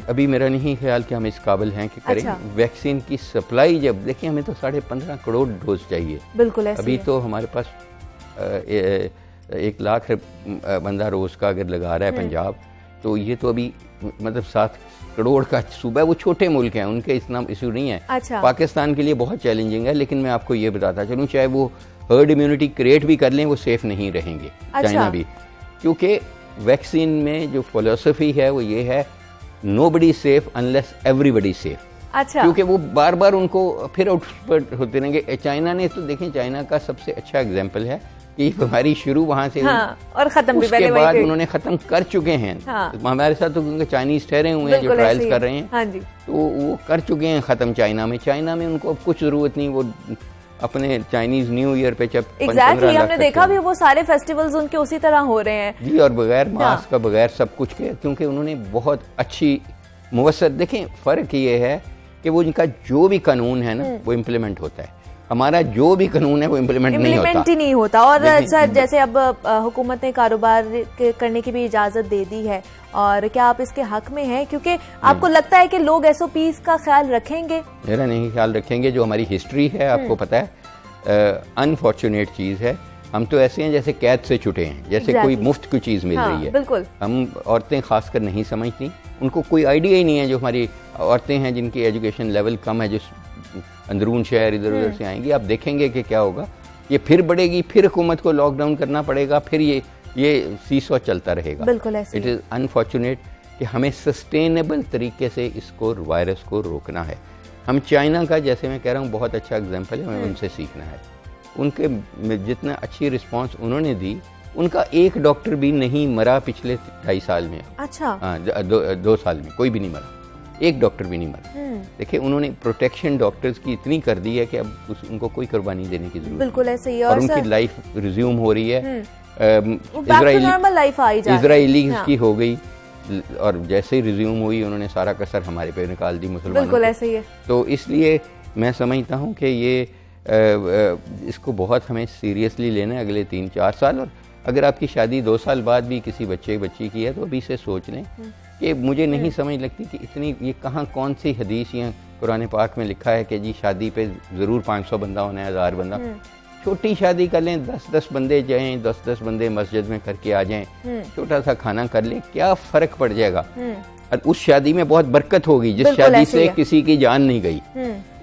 Speaker 4: अभी मेरा नहीं ख्याल कि हम इस काबिल हैं कि करें। अच्छा। वैक्सीन की सप्लाई जब देखें, हमें तो 15.5 करोड़ डोज चाहिए।
Speaker 1: बिल्कुल ऐसे
Speaker 4: अभी तो हमारे पास 1 लाख बंदा रोज का अगर लगा रहा है पंजाब, तो ये तो अभी मतलब 7 करोड़ का सूबा है। वो छोटे मुल्क हैं, उनके इतना इशू नहीं है।
Speaker 1: अच्छा।
Speaker 4: पाकिस्तान के लिए बहुत चैलेंजिंग है, लेकिन मैं आपको ये बताता चलूँ, चाहे वो हर्ड इम्यूनिटी क्रिएट भी कर लें, वो सेफ नहीं रहेंगे।
Speaker 1: अच्छा।
Speaker 4: चाइना भी, क्योंकि वैक्सीन में जो फिलॉसफी है वो ये है, nobody safe unless everybody safe.
Speaker 1: अच्छा।
Speaker 4: क्योंकि वो बार बार उनको फिर आउटस्पर्ट होते रहेंगे। चाइना ने तो देखें, चाइना का सबसे अच्छा एग्जाम्पल है कि बीमारी शुरू वहां से
Speaker 1: हाँ, और खत्म भी
Speaker 4: उसके बाद उन्होंने खत्म कर चुके हैं। हाँ। हमारे साथ तो क्योंकि चाइनीज ठहरे हुए हैं जो ट्रायल्स कर रहे हैं।
Speaker 1: हाँ जी।
Speaker 4: तो वो कर चुके हैं खत्म चाइना में उनको अब कुछ जरूरत नहीं, वो अपने चाइनीज न्यू ईयर पे जब
Speaker 1: एग्जैक्टली हमने देखा भी वो सारे फेस्टिवल्स उनके उसी तरह हो रहे हैं
Speaker 4: जी, और बगैर मास्क का, बगैर सब कुछ के, क्योंकि उन्होंने बहुत अच्छी मुवस्सर। देखें फ़र्क ये है कि वो इनका जो भी कानून है ना वो इम्प्लीमेंट होता है, हमारा जो भी कानून है वो इम्प्लीमेंट नहीं होता।
Speaker 1: और सर जैसे अब हुकूमत ने कारोबार करने की भी इजाजत दे दी है, और क्या आप इसके हक में हैं? क्योंकि आपको लगता है कि लोग SOPs का ख्याल रखेंगे? मेरा
Speaker 4: नहीं ख्याल रखेंगे। जो हमारी हिस्ट्री है आपको पता है, अनफॉर्चुनेट चीज़ है। हम तो ऐसे हैं जैसे कैद से छुटे हैं, जैसे कोई मुफ्त की चीज़ मिल रही है।
Speaker 1: बिल्कुल।
Speaker 4: हम औरतें खासकर नहीं समझती, उनको कोई आइडिया ही नहीं है। जो हमारी औरतें हैं जिनकी एजुकेशन लेवल कम है, जो अंदरूनी शहर इधर उधर से आएंगी, आप देखेंगे कि क्या होगा, ये फिर बढ़ेगी, फिर हुकूमत को लॉकडाउन करना पड़ेगा, फिर ये सीसॉ चलता रहेगा।
Speaker 1: बिल्कुल ऐसे।
Speaker 4: इट इज़ अनफॉर्चुनेट कि हमें सस्टेनेबल तरीके से इसको वायरस को रोकना है। हम चाइना का, जैसे मैं कह रहा हूँ, बहुत अच्छा एग्जाम्पल है, हमें उनसे सीखना है। उनके जितना अच्छी रिस्पांस उन्होंने दी, उनका एक डॉक्टर भी नहीं मरा पिछले 2.5 साल में।
Speaker 1: अच्छा।
Speaker 4: हाँ, 2 साल में कोई भी नहीं मरा, एक डॉक्टर भी नहीं मरा। देखिए उन्होंने प्रोटेक्शन डॉक्टर्स की इतनी कर दी है कि अब उनको कोई कुर्बानी देने की जरूरत
Speaker 1: बिल्कुल ऐसे ही।
Speaker 4: और उनकी लाइफ रिज्यूम हो रही है।
Speaker 1: इजरायली
Speaker 4: की हो गई और जैसे ही रिज्यूम हुई उन्होंने सारा कसर हमारे पे निकाल दी, मुसलमानों।
Speaker 1: बिल्कुल ऐसे ही है।
Speaker 4: तो इसलिए मैं समझता हूँ कि ये इसको बहुत हमें सीरियसली लेना है अगले 3-4 साल। और अगर आपकी शादी 2 साल बाद भी किसी बच्ची की है तो अभी से सोच लें कि मुझे नहीं समझ लगती कि इतनी ये कहाँ कौन सी हदीस या कुरान पाक में लिखा है कि जी शादी पे ज़रूर 500 बंदा होना है, 1000 बंदा। छोटी शादी कर लें, 10-10 बंदे जाएं, 10-10 बंदे मस्जिद में करके आ जाएं, छोटा सा खाना कर लें, क्या फ़र्क पड़ जाएगा। और उस शादी में बहुत बरकत होगी। जिस शादी से किसी की जान नहीं गई,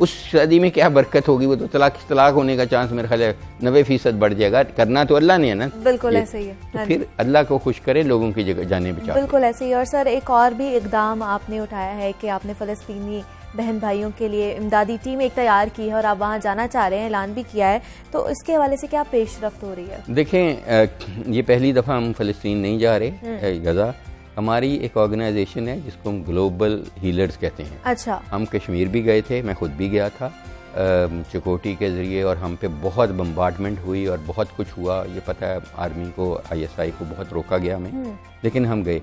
Speaker 4: उस शादी में क्या बरकत होगी। वो तो तलाक होने का चांस मेरे ख्याल है 90% बढ़ जाएगा। करना तो अल्लाह ने है ना।
Speaker 1: बिल्कुल ऐसे ही है।
Speaker 4: तो फिर अल्लाह को खुश करे, लोगों की जगह जाने बचा।
Speaker 1: बिल्कुल ऐसे ही। और सर एक और भी इकदाम आपने उठाया है कि आपने फ़लस्तीनी बहन भाइयों के लिए इमदादी टीम एक तैयार की है और आप वहाँ जाना चाह रहे हैं, ऐलान भी किया है, तो इसके हवाले से क्या पेशरफ्त हो रही है?
Speaker 4: देखें, ये पहली दफ़ा हम फ़लस्तीन नहीं जा रहे, गज़ा। हमारी एक ऑर्गेनाइजेशन है जिसको हम ग्लोबल हीलर्स कहते हैं।
Speaker 1: अच्छा।
Speaker 4: हम कश्मीर भी गए थे, मैं खुद भी गया था चकोटी के ज़रिए, और हम पे बहुत बम्बार्डमेंट हुई और बहुत कुछ हुआ। ये पता है आर्मी को, ISI को बहुत रोका गया हमें, लेकिन हम गए।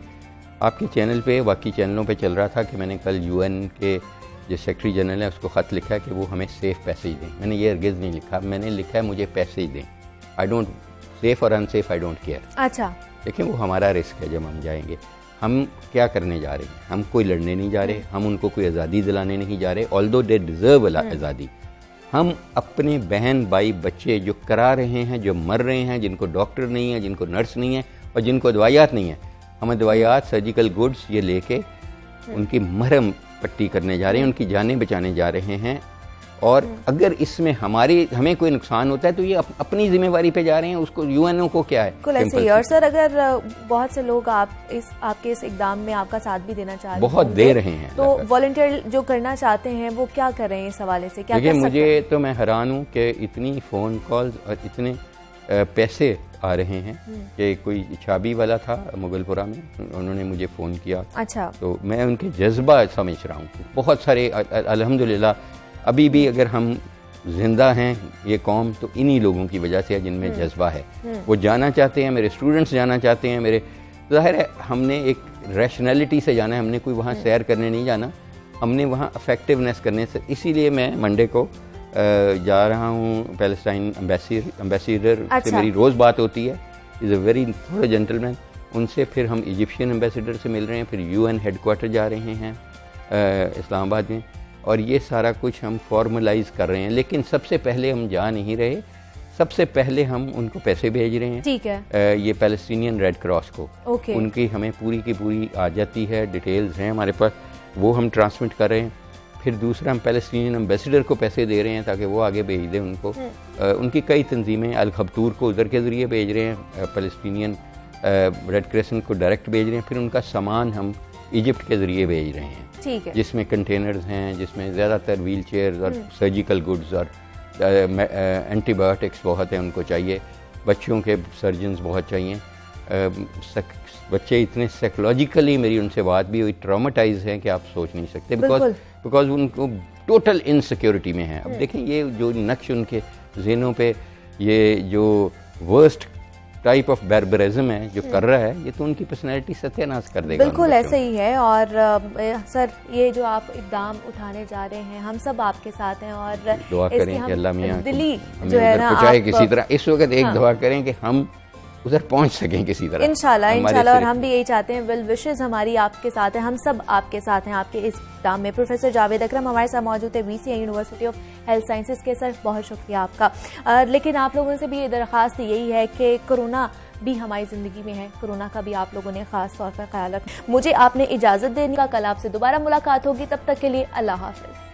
Speaker 4: आपके चैनल पे, बाकी चैनलों पे चल रहा था कि मैंने कल UN के जो सेक्रेटरी जनरल है उसको ख़त लिखा है कि वो हमें सेफ़ पैसेज दें। मैंने ये हरगिज़ नहीं लिखा, मैंने लिखा है मुझे पैसेज दें। आई डोंट सेफ़ और अनसेफ आई डोंट केयर।
Speaker 1: अच्छा।
Speaker 4: देखिए वो हमारा रिस्क है जब हम जाएंगे। हम क्या करने जा रहे हैं? हम कोई लड़ने नहीं जा रहे, हम उनको कोई आज़ादी दिलाने नहीं जा रहे, ऑल्दो दे डिज़र्व आज़ादी। हम अपने बहन भाई बच्चे जो करा रहे हैं, जो मर रहे हैं, जिनको डॉक्टर नहीं है, जिनको नर्स नहीं है और जिनको दवाइयात नहीं है, हम दवाइयात, सर्जिकल गुड्स ये लेके उनकी मरहम पट्टी करने जा रहे हैं, उनकी जानें बचाने जा रहे हैं। और अगर इसमें हमें कोई नुकसान होता है तो ये अपनी जिम्मेवारी पे जा रहे हैं, उसको UNO को क्या है।
Speaker 1: बिल्कुल ऐसे ही। और सर अगर बहुत से लोग आपके इस इकदाम में आपका साथ भी देना चाह रहे हैं,
Speaker 4: बहुत दे रहे हैं,
Speaker 1: तो वॉलंटियर जो करना चाहते हैं वो क्या कर रहे हैं इस हवाले से? क्या
Speaker 4: देखिए मुझे तो मैं हैरान हूँ कि इतनी फ़ोन कॉल्स और इतने पैसे आ रहे हैं कि कोई छाबी वाला था मुगलपुरा में, उन्होंने मुझे फ़ोन किया।
Speaker 1: अच्छा।
Speaker 4: तो मैं उनके जज्बा समझ रहा हूँ। बहुत सारे अल्हम्दुलिल्लाह अभी भी अगर हम जिंदा हैं ये कौम तो इन्हीं लोगों की वजह से है जिनमें जज्बा है। वो जाना चाहते हैं, मेरे स्टूडेंट्स जाना चाहते हैं, मेरे ज़ाहिर है हमने एक रैशनैलिटी से जाना है, हमने कोई वहाँ सैर करने नहीं जाना, हमने वहाँ इफेक्टिवनेस करने से। इसीलिए मैं मंडे को जा रहा हूँ पैलेस्टाइन एम्बेसडर से मेरी रोज़ बात होती है, इज़ अ वेरी थोड़ा जेंटलमैन। उनसे फिर हम इजिप्शियन एम्बेसडर से मिल रहे हैं, फिर UN हेडक्वार्टर जा रहे हैं इस्लामाबाद में, और ये सारा कुछ हम फॉर्मलाइज कर रहे हैं। लेकिन सबसे पहले हम जा नहीं रहे, सबसे पहले हम उनको पैसे भेज रहे हैं।
Speaker 1: ठीक है।
Speaker 4: ये पैलेस्टीनियन रेड क्रॉस को, उनकी हमें पूरी की पूरी आ जाती है, डिटेल्स हैं हमारे पास, वो हम ट्रांसमिट कर रहे हैं। फिर दूसरा हम पैलेस्टीनियन एम्बेसडर को पैसे दे रहे हैं ताकि वो आगे भेज दें उनको। उनकी कई तंजीमें अल खबतूर को उधर के ज़रिए भेज रहे हैं, पैलेस्टीनियन रेड क्रेसेंट को डायरेक्ट भेज रहे हैं। फिर उनका सामान हम इजिप्ट के ज़रिए भेज रहे हैं।
Speaker 1: ठीक है।
Speaker 4: जिसमें कंटेनर्स हैं, जिसमें ज़्यादातर व्हील चेयर्स और सर्जिकल गुड्स और एंटीबायोटिक्स बहुत हैं, उनको चाहिए। बच्चों के सर्जन्स बहुत चाहिए। बच्चे इतने साइकोलॉजिकली, मेरी उनसे बात भी हुई, ट्रॉमेटाइज हैं कि आप सोच नहीं सकते, बिकॉज उनको टोटल इनसिक्योरिटी में है। अब देखें ये जो नक्श उनके ज़हनों पे, ये जो वर्स्ट टाइप ऑफ बैरबरिज्म है जो कर रहा है, ये तो उनकी पर्सनैलिटी सत्यानाश कर देगा।
Speaker 1: बिल्कुल ऐसे ही है। और सर ये जो आप इकदाम उठाने जा रहे हैं, हम सब आपके साथ हैं और
Speaker 4: दुआ करें कि अल्लाह मियां
Speaker 1: दिली
Speaker 4: हमें
Speaker 1: जो है ना
Speaker 4: पहुंचाए किसी तरह। इस वक्त एक दुआ करें कि हम उधर पहुंच सकें किसी तरह,
Speaker 1: इंशाल्लाह। और हम भी यही चाहते हैं, वेल विशेस हमारी आपके साथ है, हम सब आपके साथ हैं आपके इस इक़दाम में। प्रोफेसर जावेद अकरम हमारे साथ मौजूद है, VCI university of health sciences के। सर बहुत शुक्रिया आपका। लेकिन आप लोगों से भी ये दरख्वास्त यही है कि कोरोना भी हमारी ज़िंदगी में है, कोरोना का भी आप लोगों ने ख़ास तौर पर ख्याल रखना। मुझे आपने इजाज़त देने का, कल आपसे दोबारा मुलाकात होगी, तब तक के लिए अल्लाह हाफ़िज़।